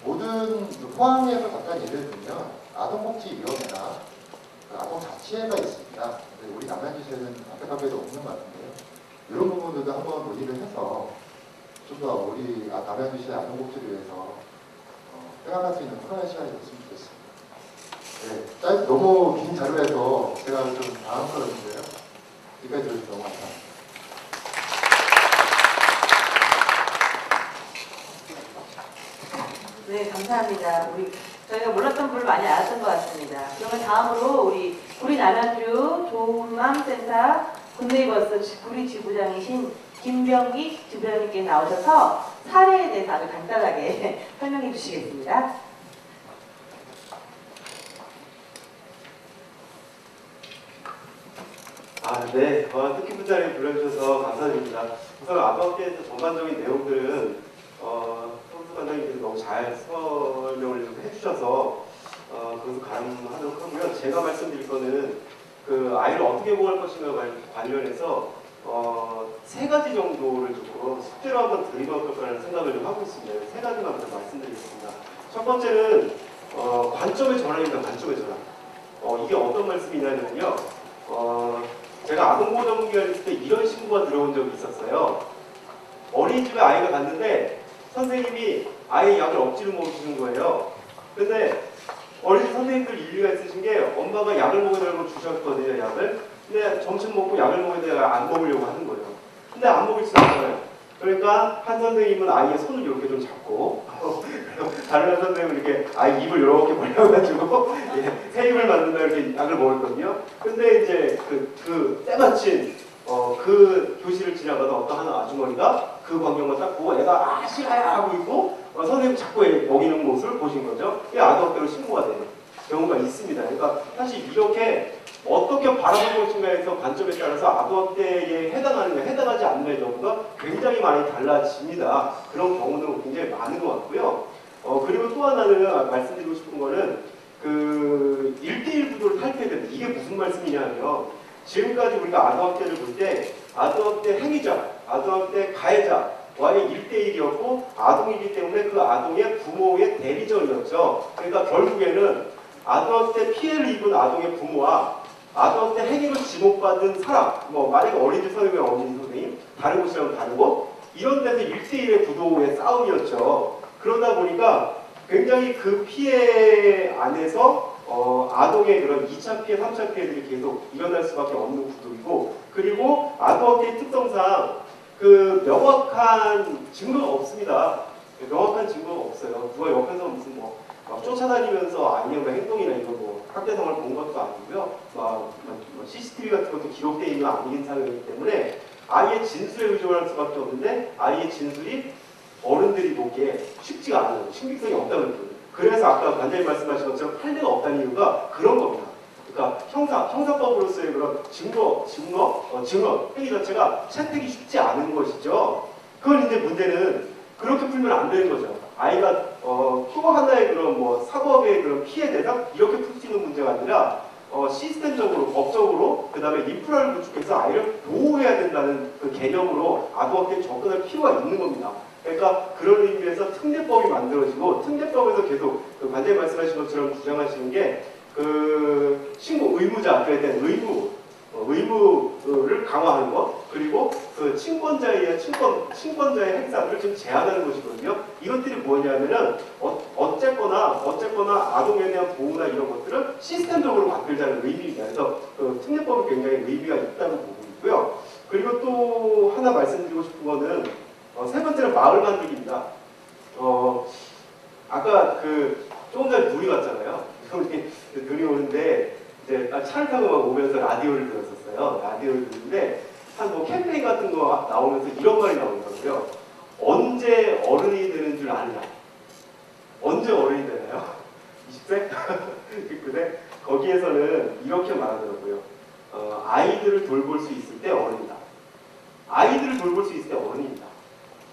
모든 포항에서 잠깐 예를 들면 아동복지위원회나 아동자치회가 있습니다. 근데 우리 남양주시에는 안타깝게도 없는 것 같은데요. 이런 부분들도 한번 논의를 해서 좀 더 우리 남양주시의 아동복지를 위해서 생각할 수 있는 편안한 시간이 됐으면 좋겠습니다. 네, 너무 긴 자료에서 제가 좀 당황스러운데요. 여기까지 들어주셔서 너무 감사합니다. 네, 감사합니다. 저희가 몰랐던 분을 많이 알았던 것 같습니다. 그러면 다음으로 우리 남양주 조음암센터 굿네이버스 구리 지부장이신 김병기 지부장님께 나오셔서 사례에 대해서 아주 간단하게 설명해 주시겠습니다. 네. 뜻깊은 자리에 불러주셔서 감사드립니다. 우선 아동학대에서 전반적인 내용들은 선수 관장님께서 너무 잘 설명을 해주셔서 그것을 가름하도록 하고요. 제가 말씀드릴 거는 그 아이를 어떻게 보호할 것인가 관련해서 세 가지 정도를 조금 숙제로 한번 드리면 어떨까라는 생각을 좀 하고 있습니다. 세 가지만 먼저 말씀드리겠습니다. 첫 번째는 관점의 전환입니다. 관점의 전환. 이게 어떤 말씀이냐면요. 제가 아동보호 전문기관에 있을 때 이런 신고가 들어온 적이 있었어요. 어린이집에 아이가 갔는데 선생님이 아이 약을 억지로 먹이시는 거예요. 근데 어린이집 선생님들 일리가 있으신 게 엄마가 약을 먹으려고 주셨거든요, 약을. 근데 점심 먹고 약을 먹는데 안 먹으려고 하는 거예요. 근데 안 먹을 수 없어요. 그러니까 한 선생님은 아이의 손을 이렇게 좀 잡고 다른 선생님은 이렇게 입을 이렇게 벌려가지고 예, 새 입을 만든다 이렇게 약을 먹었거든요. 근데 이제 그 때마침 그 교실을 지나가던 어떤 한 아주머니가 그 광경을 딱 보고 애가 싫어야 하고 있고 선생님 자꾸 먹이는 모습을 보신 거죠. 이 아동학대로 신고가 되는 경우가 있습니다. 그러니까 사실 이렇게 어떻게 바라보는 것인가에서 관점에 따라서 아동학대에 해당하느냐 해당하지 않느냐의 여부가 굉장히 많이 달라집니다. 그런 경우는 굉장히 많은 것 같고요. 그리고 또 하나는 말씀드리고 싶은 거는 그 1대1 구도를 탈피해야 된다. 이게 무슨 말씀이냐면 지금까지 우리가 아동학대를 볼 때 아동학대 행위자, 아동학대 가해자와의 1대1이었고 아동이기 때문에 그 아동의 부모의 대리전이었죠. 그러니까 결국에는 아동학대 피해를 입은 아동의 부모와 아동학대 행위를 지목받은 사람, 만약에 어린이집 선생님이면 어린이집 선생님, 다른 곳이라면 다른 곳, 이런 데서 1대1의 구도의 싸움이었죠. 그러다 보니까 굉장히 그 피해 안에서 아동의 그런 2차 피해, 3차 피해들이 계속 일어날 수밖에 없는 구도이고, 그리고 아동학대의 특성상 그 명확한 증거가 없습니다. 명확한 증거가 없어요. 누가 옆에서 무슨 막 쫓아다니면서 아이의 행동이나 이런 학대성을 본 것도 아니고요. CCTV 같은 것도 기록되어 있는 아닌 상황이기 때문에 아이의 진술에 의존할 수밖에 없는데 아이의 진술이 어른들이 보기에 쉽지가 않아요. 신빙성이 없다는 거예요. 그래서 아까 관장님 말씀하신 것처럼 판례가 없다는 이유가 그런 겁니다. 그러니까 형사법으로서의 그런 증거, 행위 자체가 채택이 쉽지 않은 것이죠. 그건 이제 문제는 그렇게 풀면 안 되는 거죠. 아이가 또 하나의 그런 사법의 그런 피해 대상 이렇게 풀 수 있는 문제가 아니라 시스템적으로, 법적으로, 그 다음에 인프라를 구축해서 아이를 보호해야 된다는 그 개념으로 아동학대에 접근할 필요가 있는 겁니다. 그러니까 그런 의미에서 특례법이 만들어지고 특례법에서 계속 그 관장님 말씀하신 것처럼 주장하시는 게 그 신고 의무자들에 대한 의무를 강화하는 것, 그리고 그 친권자의 행사를 좀 제한하는 것이거든요. 이것들이 뭐냐면은 어쨌거나 아동에 대한 보호나 이런 것들을 시스템적으로 만들자는 의미입니다. 그래서 그 특례법이 굉장히 의미가 있다고 보고 있고요. 그리고 또 하나 말씀드리고 싶은 거는 세 번째는 마을 만들기입니다. 아까 조금 전에 눈이 왔잖아요. 눈이 오는데 이제 차를 타고 막 오면서 라디오를 들었었어요. 라디오를 듣는데 한 캠페인 같은 거 나오면서 이런 말이 나오더라고요. 언제 어른이 되는 줄 아느냐? 언제 어른이 되나요? 20세? 근데 거기에서는 이렇게 말하더라고요. 아이들을 돌볼 수 있을 때 어른이다. 아이들을 돌볼 수 있을 때 어른입니다.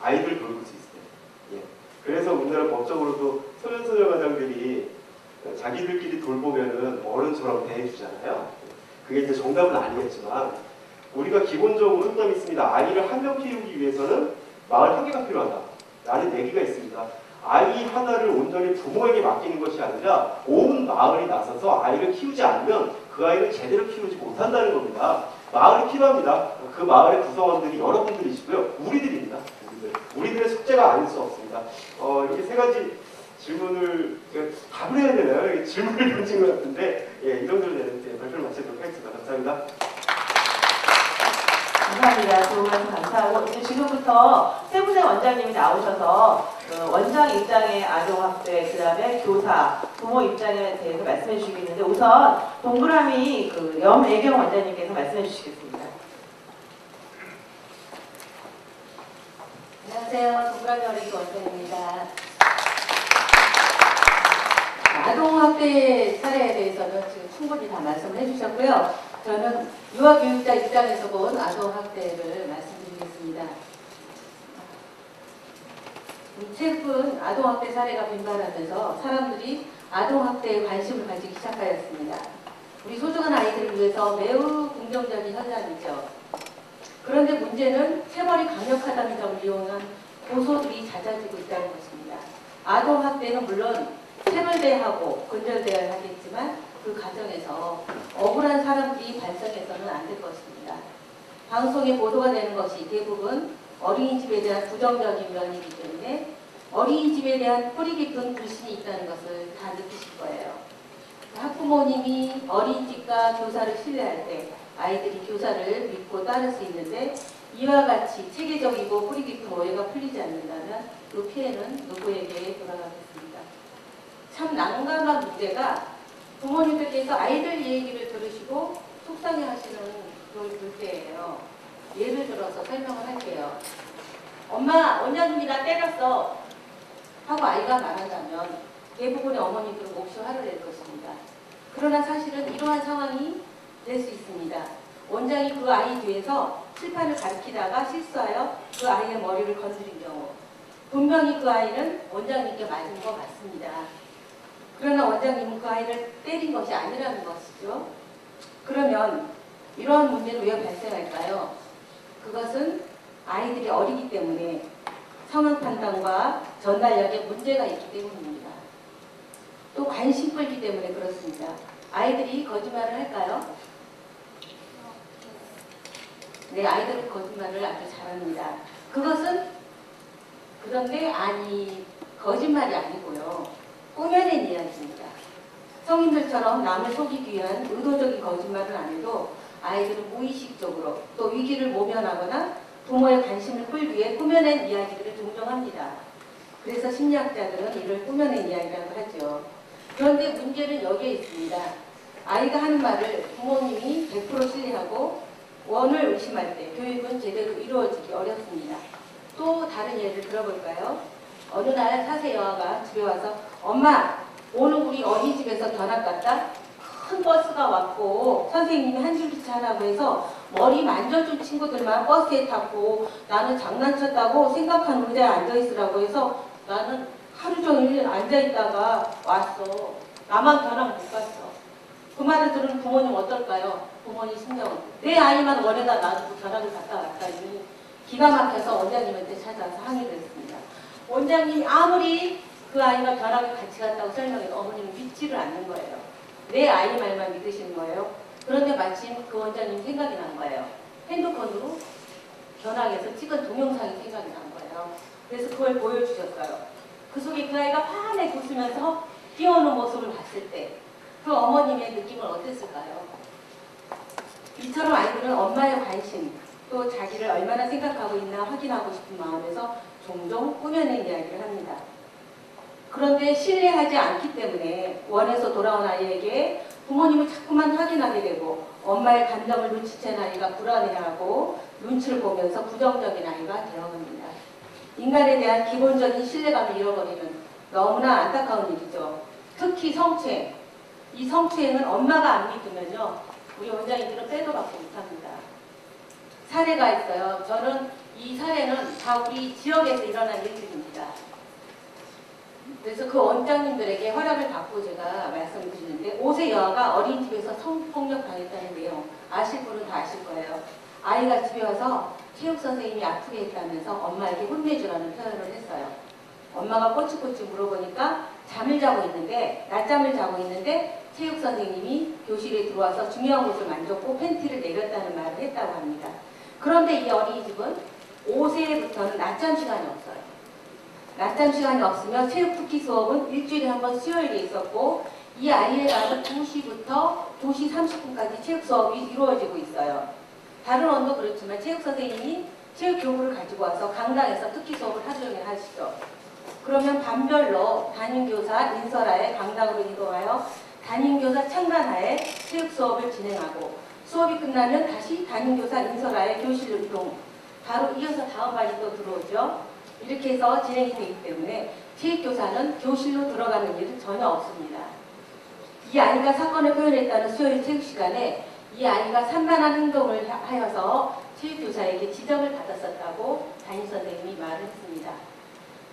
아이들을 돌볼 수 있을 때. 예. 그래서 우리나라 법적으로도 소년소녀 가장들이 자기들끼리 돌보면은 어른처럼 대해주잖아요. 그게 이제 정답은 아니겠지만 우리가 기본적으로 흡담이 있습니다. 아이를 한 명 키우기 위해서는 마을 한 개가 필요하다. 라는 얘기가 있습니다. 아이 하나를 온전히 부모에게 맡기는 것이 아니라 온 마을이 나서서 아이를 키우지 않으면 그 아이를 제대로 키우지 못한다는 겁니다. 마을이 필요합니다. 그 마을의 구성원들이 여러분들이시고요. 우리들입니다. 우리들의 숙제가 아닐 수 없습니다. 이렇게 세 가지 질문을 답을 해야 되나요? 질문을 던진 것 같은데 이 정도로 되는 발표를 마치도록 하겠습니다. 감사합니다. 감사합니다. 좋은 말씀 감사하고 이제 지금부터 세 분의 원장님이 나오셔서 원장 입장의 아동학대, 그 다음에 교사, 부모 입장에 대해서 말씀해 주시겠는데 우선 동그라미 염애경 원장님께서 말씀해 주시겠습니다. 안녕하세요. 동그라미 어린이 원장입니다. 아동학대 사례에 대해서는 지금 충분히 다 말씀을 해주셨고요. 저는 유아교육자 입장에서 본 아동학대를 말씀드리겠습니다. 최근 아동학대 사례가 빈발하면서 사람들이 아동학대에 관심을 가지기 시작하였습니다. 우리 소중한 아이들을 위해서 매우 긍정적인 현상이죠. 그런데 문제는 체벌이 강력하다는 점을 이용한 고소들이 잦아지고 있다는 것입니다. 아동학대는 물론 체벌대하고 근절되어야 하겠지만 그 과정에서 억울한 사람들이 발생해서는 안 될 것입니다. 방송에 보도가 되는 것이 대부분 어린이집에 대한 부정적인 면이기 때문에 어린이집에 대한 뿌리 깊은 불신이 있다는 것을 다 느끼실 거예요. 학부모님이 어린이집과 교사를 신뢰할 때 아이들이 교사를 믿고 따를 수 있는데 이와 같이 체계적이고 뿌리 깊은 오해가 풀리지 않는다면 그 피해는 누구에게 돌아가겠습니까? 참 난감한 문제가 부모님들께서 아이들 얘기를 들으시고 속상해 하시는 그걸 볼 때예요. 예를 들어서 설명을 할게요. 엄마, 원장님이 나 때렸어 하고 아이가 말한다면 대부분의 어머니들은 몹시 화를 낼 것입니다. 그러나 사실은 이러한 상황이 될 수 있습니다. 원장이 그 아이 뒤에서 칠판을 가리키다가 실수하여 그 아이의 머리를 건드린 경우 분명히 그 아이는 원장님께 맞은 것 같습니다. 그러나 원장님은 그 아이를 때린 것이 아니라는 것이죠. 그러면 이러한 문제는 왜 발생할까요? 그것은 아이들이 어리기 때문에 상황 판단과 전달력에 문제가 있기 때문입니다. 또 관심 끌기 때문에 그렇습니다. 아이들이 거짓말을 할까요? 네, 아이들은 거짓말을 아주 잘합니다. 그것은 그런데 거짓말이 아니고요. 꾸며낸 이야기입니다. 성인들처럼 남을 속이기 위한 의도적인 거짓말은 안 해도 아이들은 무의식적으로 또 위기를 모면하거나 부모의 관심을 끌기 위해 꾸며낸 이야기들을 종종 합니다. 그래서 심리학자들은 이를 꾸며낸 이야기라고 하죠. 그런데 문제는 여기에 있습니다. 아이가 하는 말을 부모님이 100% 신뢰하고 원을 의심할 때 교육은 제대로 이루어지기 어렵습니다. 또 다른 예를 들어볼까요? 어느 날 4세 여아가 집에 와서 엄마, 오늘 우리 어린이집에서 견학 갔다 큰 버스가 왔고 선생님이 한 줄기 하라고 해서 머리 만져준 친구들만 버스에 탔고 나는 장난쳤다고 생각한 의자에 앉아있으라고 해서 나는 하루 종일 앉아있다가 왔어. 나만 견학 못 갔어. 그 말을 들은 부모님 어떨까요? 부모님 심정은 내 아이만 원에다 놔두고 견학을 갔다 왔다니 기가 막혀서 원장님한테 찾아와서 항의를 했습니다. 원장님이 아무리 그 아이가 견학을 같이 갔다고 설명해도 어머님은 믿지를 않는 거예요. 내 아이 말만 믿으시는 거예요. 그런데 마침 그 원장님 생각이 난 거예요. 핸드폰으로 견학에서 찍은 동영상이 생각이 난 거예요. 그래서 그걸 보여주셨어요. 그 속에 그 아이가 환하게 웃으면서 뛰어오는 모습을 봤을 때 그 어머님의 느낌은 어땠을까요? 이처럼 아이들은 엄마의 관심 또 자기를 얼마나 생각하고 있나 확인하고 싶은 마음에서 종종 꾸며낸 이야기를 합니다. 그런데 신뢰하지 않기 때문에 원에서 돌아온 아이에게 부모님을 자꾸만 확인하게 되고 엄마의 감정을 눈치챈 아이가 불안해하고 눈치를 보면서 부정적인 아이가 되어갑니다. 인간에 대한 기본적인 신뢰감을 잃어버리는 너무나 안타까운 일이죠. 특히 성추행. 이 성추행은 엄마가 안 믿으면요. 우리 원장님들은 빼도 박도 못합니다. 사례가 있어요. 저는 이 사례는 다 우리 지역에서 일어난 일들입니다. 그래서 그 원장님들에게 허락을 받고 제가 말씀을 드리는데 5세 여아가 어린이집에서 성폭력 당했다는 내용 아실 분은 다 아실 거예요. 아이가 집에 와서 체육선생님이 아프게 했다면서 엄마에게 혼내주라는 표현을 했어요. 엄마가 꼬치꼬치 물어보니까 낮잠을 자고 있는데 체육선생님이 교실에 들어와서 중요한 곳을 만졌고 팬티를 내렸다는 말을 했다고 합니다. 그런데 이 어린이집은 5세부터는 낮잠 시간이 없어요. 낮잠 시간이 없으며 체육 특기 수업은 일주일에 한 번 수요일에 있었고 이 아이의 날은 2시부터 2시 30분까지 체육 수업이 이루어지고 있어요. 다른 원도 그렇지만 체육 선생님이 체육 교구를 가지고 와서 강당에서 특기 수업을 하루 종일 하시죠. 그러면 반별로 담임교사 인설하에 강당으로 이동하여 담임교사 창단하에 체육 수업을 진행하고 수업이 끝나면 다시 담임교사 인설하에 교실로 이동. 바로 이어서 다음 반이 또 들어오죠. 이렇게 해서 진행이 되기 때문에 체육교사는 교실로 들어가는 일은 전혀 없습니다. 이 아이가 사건을 표현했다는 수요일 체육시간에 이 아이가 산만한 행동을 하여서 체육교사에게 지적을 받았었다고 담임선생님이 말을 했습니다.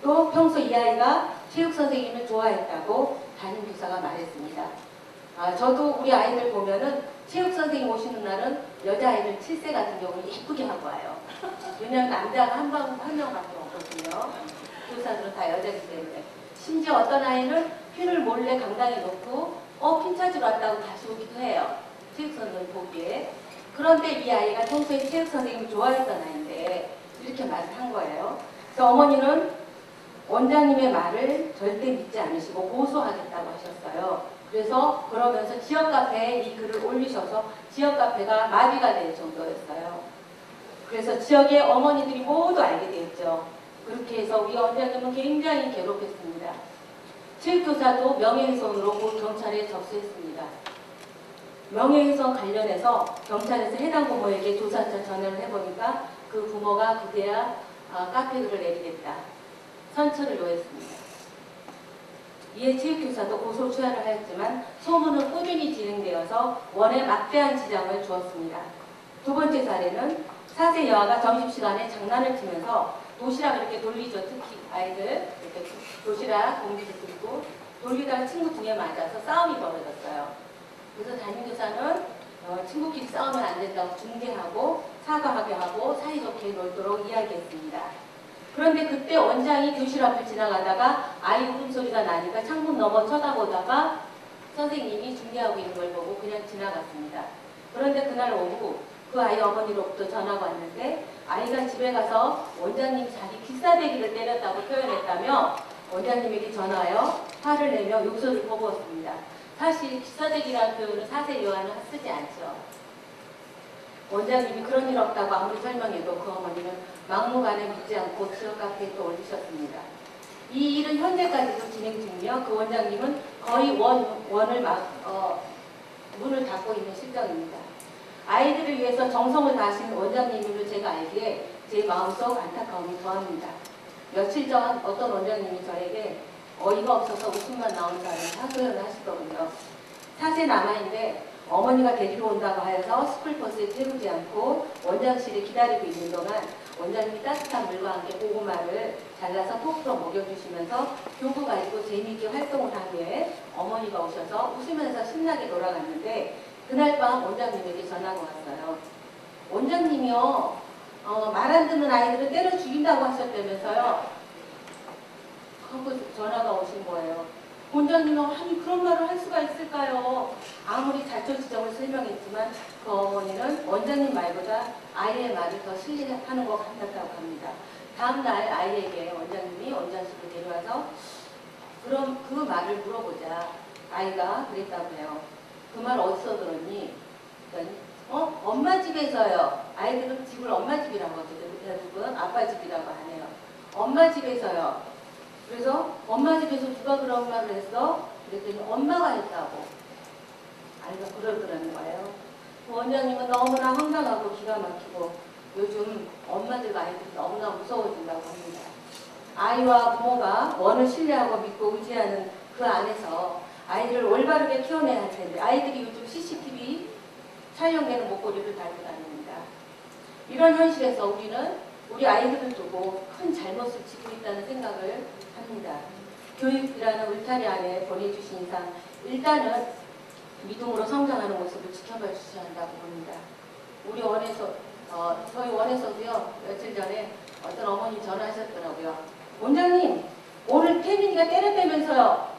또 평소 이 아이가 체육선생님을 좋아했다고 담임교사가 말했습니다. 저도 우리 아이들 보면은 체육선생님 오시는 날은 여자아이들 7세 같은 경우는 예쁘게 하고 와요. 왜냐하면 남자가 한 명밖에 없거든요. 교사들은 다 여자이기 때문에. 심지어 어떤 아이는 핀을 몰래 강당에 놓고 핀 찾으러 왔다고 다시 오기도 해요. 체육선생님 보기에. 그런데 이 아이가 평소에 체육선생님을 좋아했던 아이인데 이렇게 말을 한 거예요. 그래서 어머니는 원장님의 말을 절대 믿지 않으시고 고소하겠다고 하셨어요. 그래서 그러면서 지역 카페에 이 글을 올리셔서 지역 카페가 마비가 될 정도였어요. 그래서 지역의 어머니들이 모두 알게 됐죠. 그렇게 해서 우리 원장님은 굉장히 괴롭혔습니다. 체육교사도 명예훼손으로 곧 경찰에 접수했습니다. 명예훼손 관련해서 경찰에서 해당 부모에게 조사차 전화를 해보니까 그 부모가 그제야 카페글을 내리겠다 선처를 요했습니다. 이에 체육교사도 고소 취하를 하였지만 소문은 꾸준히 진행되어서 원에 막대한 지장을 주었습니다. 두 번째 사례는 4세 여아가 점심시간에 장난을 치면서 도시락 이렇게 돌리죠. 특히 아이들 이렇게 도시락 공기를 들고 돌리다가 친구 등에 맞아서 싸움이 벌어졌어요. 그래서 담임교사는 친구끼리 싸우면 안 된다고 중재하고 사과하게 하고 사이좋게 놀도록 이야기했습니다. 그런데 그때 원장이 교실 앞을 지나가다가 아이 울음소리가 나니까 창문 너머 쳐다보다가 선생님이 중재하고 있는 걸 보고 그냥 지나갔습니다. 그런데 그날 오후 그 아이 어머니로부터 전화가 왔는데 아이가 집에 가서 원장님이 자기 기싸대기를 때렸다고 표현했다며 원장님에게 전화하여 화를 내며 욕설을 퍼부었습니다. 사실 기싸대기라는 표현은 4세 여아는 쓰지 않죠. 원장님이 그런 일 없다고 아무리 설명해도 그 어머니는 막무가내 믿지 않고 지역 카페에 또 올리셨습니다. 이 일은 현재까지도 진행 중이며 그 원장님은 거의 문을 닫고 있는 실정입니다. 아이들을 위해서 정성을 다하시는 원장님임을 제가 알기에 제 마음속 안타까움이 더합니다. 며칠 전 어떤 원장님이 저에게 어이가 없어서 웃음만 나온 사람을 하소연을 하시더군요. 4세 남아인데 어머니가 데리러 온다고 하여서 스쿨버스에 태우지 않고 원장실에 기다리고 있는 동안 원장님이 따뜻한 물과 함께 고구마를 잘라서 포크로 먹여주시면서 교구 가지고 재미있게 활동을 하기에 어머니가 오셔서 웃으면서 신나게 돌아갔는데 그날 밤 원장님에게 전화가 왔어요. 원장님이요. 말 안 듣는 아이들을 때려 죽인다고 하셨다면서요. 하고 전화가 오신 거예요. 원장님은 아니 그런 말을 할 수가 있을까요? 아무리 자초지종을 설명했지만 그 어머니는 원장님 말보다 아이의 말을 더 신뢰하는 것 같았다고 합니다. 다음날 아이에게 원장님이 원장실로 데려와서 그럼 그 말을 물어보자. 아이가 그랬다고 해요. 그 말 어디서 들었니? 그러니까 엄마 집에서요. 아이들은 집을 엄마 집이라고 하죠. 대부분 아빠 집이라고 하네요. 엄마 집에서요. 그래서 엄마 집에서 누가 그런 말을 했어? 그랬더니 엄마가 했다고. 아이가 그러더라는 거예요. 원장님은 너무나 황당하고 기가 막히고 요즘 엄마들과 아이들이 너무나 무서워진다고 합니다. 아이와 부모가 원을 신뢰하고 믿고 의지하는 그 안에서 아이를 올바르게 키워내야 할 텐데 아이들이 요즘 CCTV 촬영되는 목걸이를 달고 다닙니다. 이런 현실에서 우리는 우리 아이들을 두고 큰 잘못을 짓고 있다는 생각을 합니다. 교육이라는 울타리 안에 보내주신 이상 일단은 믿음으로 성장하는 모습을 지켜봐 주셔야 한다고 봅니다. 우리 원에서 저희 원에서도요 며칠 전에 어떤 어머니 전화하셨더라고요. 원장님 오늘 태민이가 때렸다면서요.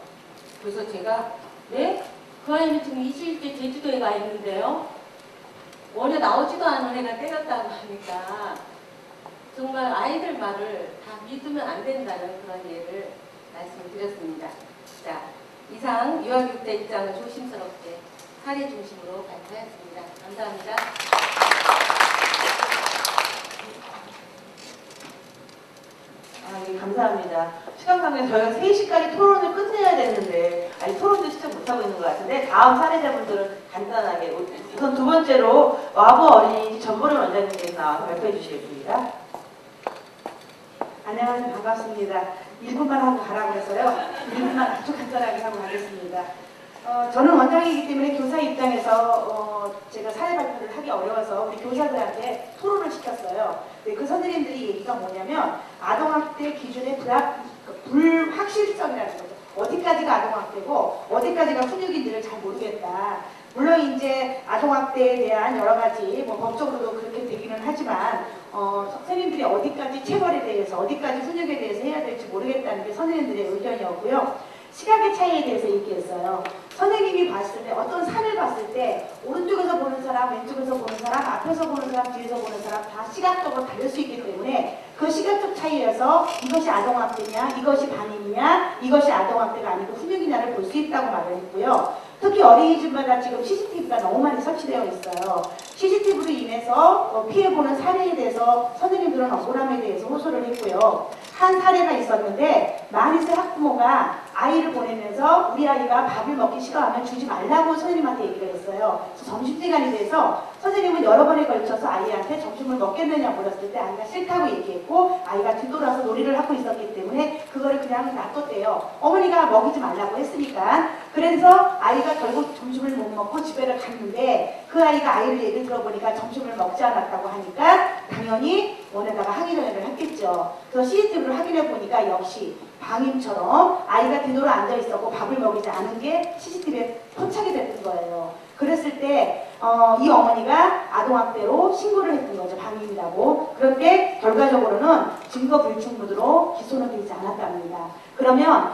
그래서 제가 네? 그 아이는 지금 20일째 제주도에 가 있는데요. 원에 나오지도 않은 애가 때렸다고 하니까 정말 아이들 말을 다 믿으면 안 된다는 그런 예를 말씀을 드렸습니다. 자, 이상 유아교육자 입장을 조심스럽게 사례 중심으로 발표했습니다. 감사합니다. 네, 감사합니다. 시간 관계에서 저희가 3시까지 토론을 끝내야 되는데 아니 토론도 진짜 못하고 있는 것 같은데 다음 사례자분들은 간단하게 우선 두 번째로 와부 어린이집 전보름 원장님께서 나와서 발표해 주시겠습니다. 안녕하세요. 반갑습니다. 1분만 하고 가라고 해서요. 1분만 아주 간단하게 하고 가겠습니다. 저는 원장이기 때문에 교사 입장에서 제가 사례 발표를 하기 어려워서 우리 교사들한테 토론을 시켰어요. 네, 그 선생님들이 얘기가 뭐냐면 아동학대 기준의 불확실성이라는 거죠. 어디까지가 아동학대고 어디까지가 훈육인지를 잘 모르겠다. 물론 이제 아동학대에 대한 여러 가지 법적으로도 그렇게 되기는 하지만 선생님들이 어디까지 체벌에 대해서 어디까지 훈육에 대해서 해야 될지 모르겠다는 게 선생님들의 의견이었고요. 시각의 차이에 대해서 얘기했어요. 선생님이 봤을 때 어떤 산을 봤을 때 오른쪽에서 보는 사람, 왼쪽에서 보는 사람, 앞에서 보는 사람, 뒤에서 보는 사람 다 시각적으로 다를 수 있기 때문에 그 시각적 차이에서 이것이 아동학대냐, 이것이 반인이냐, 이것이 아동학대가 아니고 훈육이냐를 볼 수 있다고 말을 했고요. 특히 어린이집마다 지금 CCTV가 너무 많이 설치되어 있어요. CCTV로 인해서 피해보는 사례에 대해서 선생님들은 억울함에 대해서 호소를 했고요. 한 사례가 있었는데 40세 학부모가 아이를 보내면서 우리 아이가 밥을 먹기 싫어하면 주지 말라고 선생님한테 얘기를 했어요. 그래서 점심시간이 돼서 선생님은 여러 번에 걸쳐서 아이한테 점심을 먹겠느냐 물었을 때 아이가 싫다고 얘기했고 아이가 뒤돌아서 놀이를 하고 있었기 때문에 그거를 그냥 놔뒀대요. 어머니가 먹이지 말라고 했으니까. 그래서 아이가 결국 점심을 못 먹고 집에를 갔는데 그 아이가 아이를 얘기를 들어보니까 점심을 먹지 않았다고 하니까 당연히 원에다가 항의전화를 했겠죠. 그래서 CCTV를 확인해 보니까 역시 방임처럼 아이가 뒤돌아 앉아 있었고 밥을 먹이지 않은 게 CCTV에 포착이 됐던 거예요. 그랬을 때 이 어머니가 아동학대로 신고를 했던 거죠. 방임이라고. 그런데 결과적으로는 증거 불충분으로 기소는 되지 않았답니다. 그러면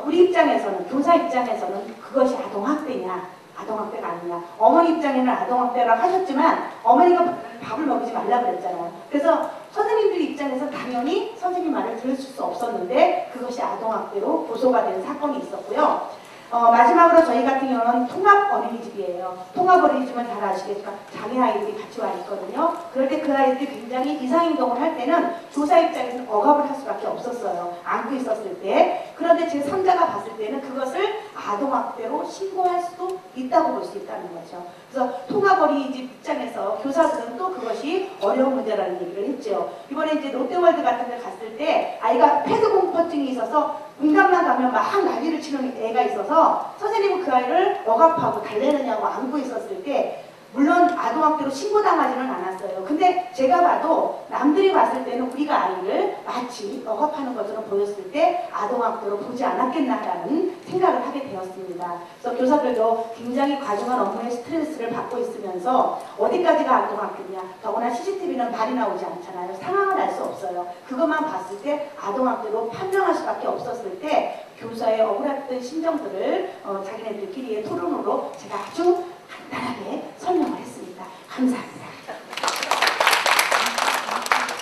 우리 입장에서는 교사 입장에서는 그것이 아동학대냐 아동학대가 아니냐. 어머니 입장에는 아동학대라고 하셨지만 어머니가 밥을 먹이지 말라고 그랬잖아요. 그래서 선생님들 입장에서 당연히 선생님 말을 들을 수 없었는데 그것이 아동학대로 고소가 된 사건이 있었고요. 마지막으로 저희 같은 경우는 통합 어린이집이에요. 통합 어린이집은 잘 아시겠지만 장애 아이들이 같이 와 있거든요. 그럴 때 그 아이들이 굉장히 이상행동을 할 때는 교사 입장에서는 억압을 할 수밖에 없었어요. 안고 있었을 때. 그런데 제 3자가 봤을 때는 그것을 아동학대로 신고할 수도 있다고 볼 수 있다는 거죠. 그래서 통합 어린이집 입장에서 교사들은 또 그것이 어려운 문제라는 얘기를 했죠. 이번에 이제 롯데월드 같은 데 갔을 때 아이가 패드 공포증이 있어서 공감만 가면 막 난리를 치는 애가 있어서 선생님은 그 아이를 억압하고 달래느냐고 안고 있었을 때 물론 아동학대로 신고당하지는 않았어요. 근데 제가 봐도 남들이 봤을 때는 우리가 아이를 마치 억압하는 것처럼 보였을 때 아동학대로 보지 않았겠나라는 생각을 하게 되었습니다. 그래서 교사들도 굉장히 과중한 업무에 스트레스를 받고 있으면서 어디까지가 아동학대냐. 더구나 CCTV는 말이 나오지 않잖아요. 상황을 알 수 없어요. 그것만 봤을 때 아동학대로 판명할 수밖에 없었을 때 교사의 억울했던 심정들을 자기네들끼리의 토론으로 제가 아주 간단하게 설명을 했습니다. 감사합니다.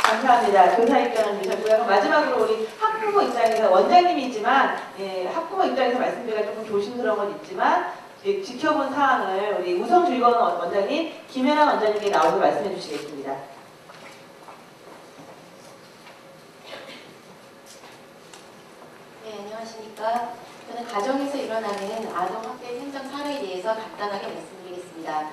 감사합니다. 교사 입장은 주셨고요. 그럼 마지막으로 우리 학부모 입장에서 원장님이지만 학부모 입장에서 말씀드리기가 조금 조심스러운 건 있지만 지켜본 사항을 우리 우성주의원 원장님 김연아 원장님께 나오셔서 말씀해 주시겠습니다. 네, 안녕하십니까. 저는 가정에서 일어나는 아동학대 현장 사례에 대해서 간단하게 말씀드리겠습니다.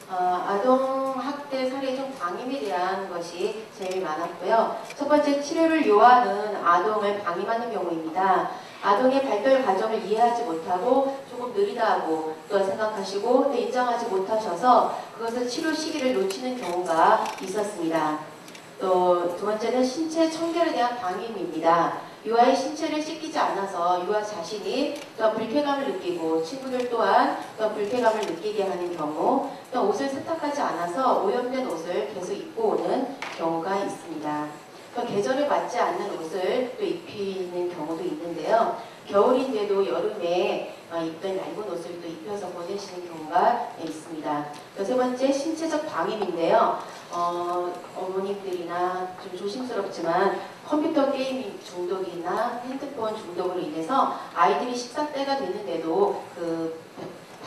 아동학대 사례 중 방임에 대한 것이 제일 많았고요. 첫 번째, 치료를 요하는 아동을 방임하는 경우입니다. 아동의 발달 과정을 이해하지 못하고 조금 느리다고 또 생각하시고 또 인정하지 못하셔서 그것을 치료 시기를 놓치는 경우가 있었습니다. 또 두 번째는 신체 청결에 대한 방임입니다. 유아의 신체를 씻기지 않아서 유아 자신이 또 불쾌감을 느끼고 친구들 또한 또 불쾌감을 느끼게 하는 경우, 또 옷을 세탁하지 않아서 오염된 옷을 계속 입고 오는 경우가 있습니다. 또 계절에 맞지 않는 옷을 또 입히는 경우도 있는데요. 겨울인데도 여름에 입던 얇은 옷을 또 입혀서 보내시는 경우가 있습니다. 또 세 번째, 신체적 방임인데요. 어머님들이나 좀 조심스럽지만 컴퓨터 게임 중독이나 핸드폰 중독으로 인해서 아이들이 식사 때가 됐는데도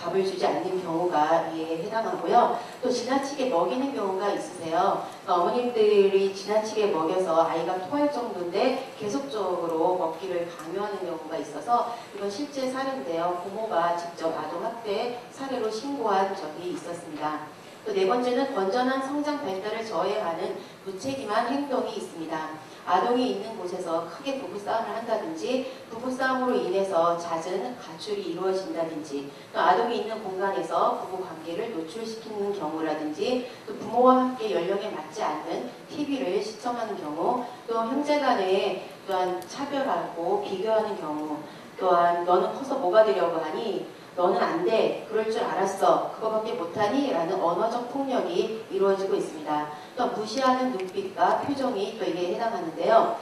밥을 주지 않는 경우가 이에 해당하고요. 또 지나치게 먹이는 경우가 있으세요. 어머님들이 지나치게 먹여서 아이가 토할 정도인데 계속적으로 먹기를 강요하는 경우가 있어서 이건 실제 사례인데요. 부모가 직접 아동학대 사례로 신고한 적이 있었습니다. 또 네 번째는 건전한 성장 발달을 저해하는 무책임한 행동이 있습니다. 아동이 있는 곳에서 크게 부부싸움을 한다든지 부부싸움으로 인해서 잦은 가출이 이루어진다든지 또 아동이 있는 공간에서 부부관계를 노출시키는 경우라든지 또 부모와 함께 연령에 맞지 않는 TV를 시청하는 경우 또 형제간에 또한 차별하고 비교하는 경우 또한 너는 커서 뭐가 되려고 하니 너는 안 돼. 그럴 줄 알았어. 그거밖에 못하니? 라는 언어적 폭력이 이루어지고 있습니다. 또 무시하는 눈빛과 표정이 또 이게 해당하는데요.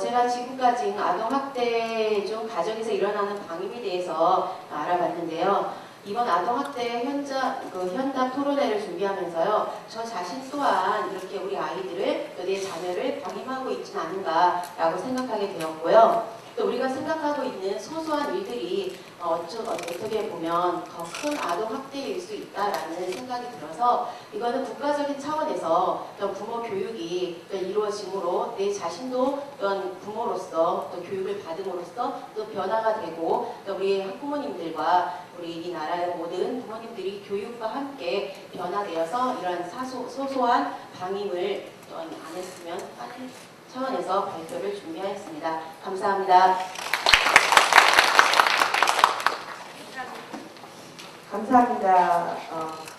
제가 지금까지 아동학대 중 가정에서 일어나는 방임에 대해서 알아봤는데요. 이번 아동학대 현담 토론회를 준비하면서요. 저 자신 또한 이렇게 우리 아이들을 또 내 자녀를 방임하고 있지는 않은가라고 생각하게 되었고요. 또 우리가 생각하고 있는 소소한 일들이 어떻게 보면 더 큰 아동학대일 수 있다라는 생각이 들어서 이거는 국가적인 차원에서 어떤 부모 교육이 또 이루어짐으로 내 자신도 어떤 부모로서 또 교육을 받음으로써 또 변화가 되고 또 우리 학부모님들과 우리 이 나라의 모든 부모님들이 교육과 함께 변화되어서 이런 소소한 방임을 또 안 했으면 하는 차원에서 발표를 준비하였습니다. 감사합니다. 감사합니다.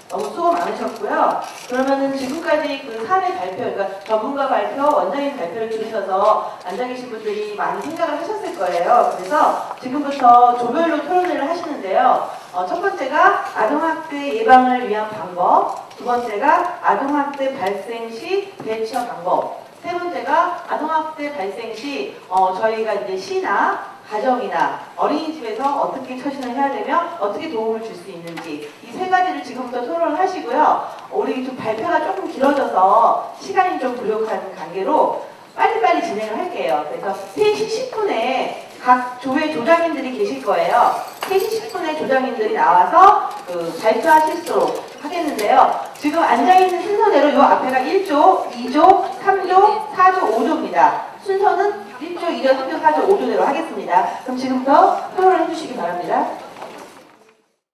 너무 수고 많으셨고요. 그러면은 지금까지 그 사례 발표, 그러니까 전문가 발표, 원장님 발표를 들으셔서 앉아 계신 분들이 많이 생각을 하셨을 거예요. 그래서 지금부터 조별로 토론회를 하시는데요. 첫 번째가 아동학대 예방을 위한 방법, 두 번째가 아동학대 발생 시 대처 방법, 세 번째가 아동학대 발생 시 저희가 이제 시나 가정이나 어린이집에서 어떻게 처신을 해야 되며 어떻게 도움을 줄 수 있는지 이 세 가지를 지금부터 토론을 하시고요. 우리 좀 발표가 조금 길어져서 시간이 좀 부족한 관계로 빨리빨리 진행을 할게요. 그래서 3시 10분에 각 조의 조장님들이 계실 거예요. 3시 10분에 조장님들이 나와서 발표하실 수 하겠는데요. 지금 앉아있는 순서대로 요 앞에가 1조, 2조, 3조, 4조, 5조입니다. 순서는 1조, 2조, 3조, 4조, 5조대로 하겠습니다. 그럼 지금부터 토론을 해주시기 바랍니다.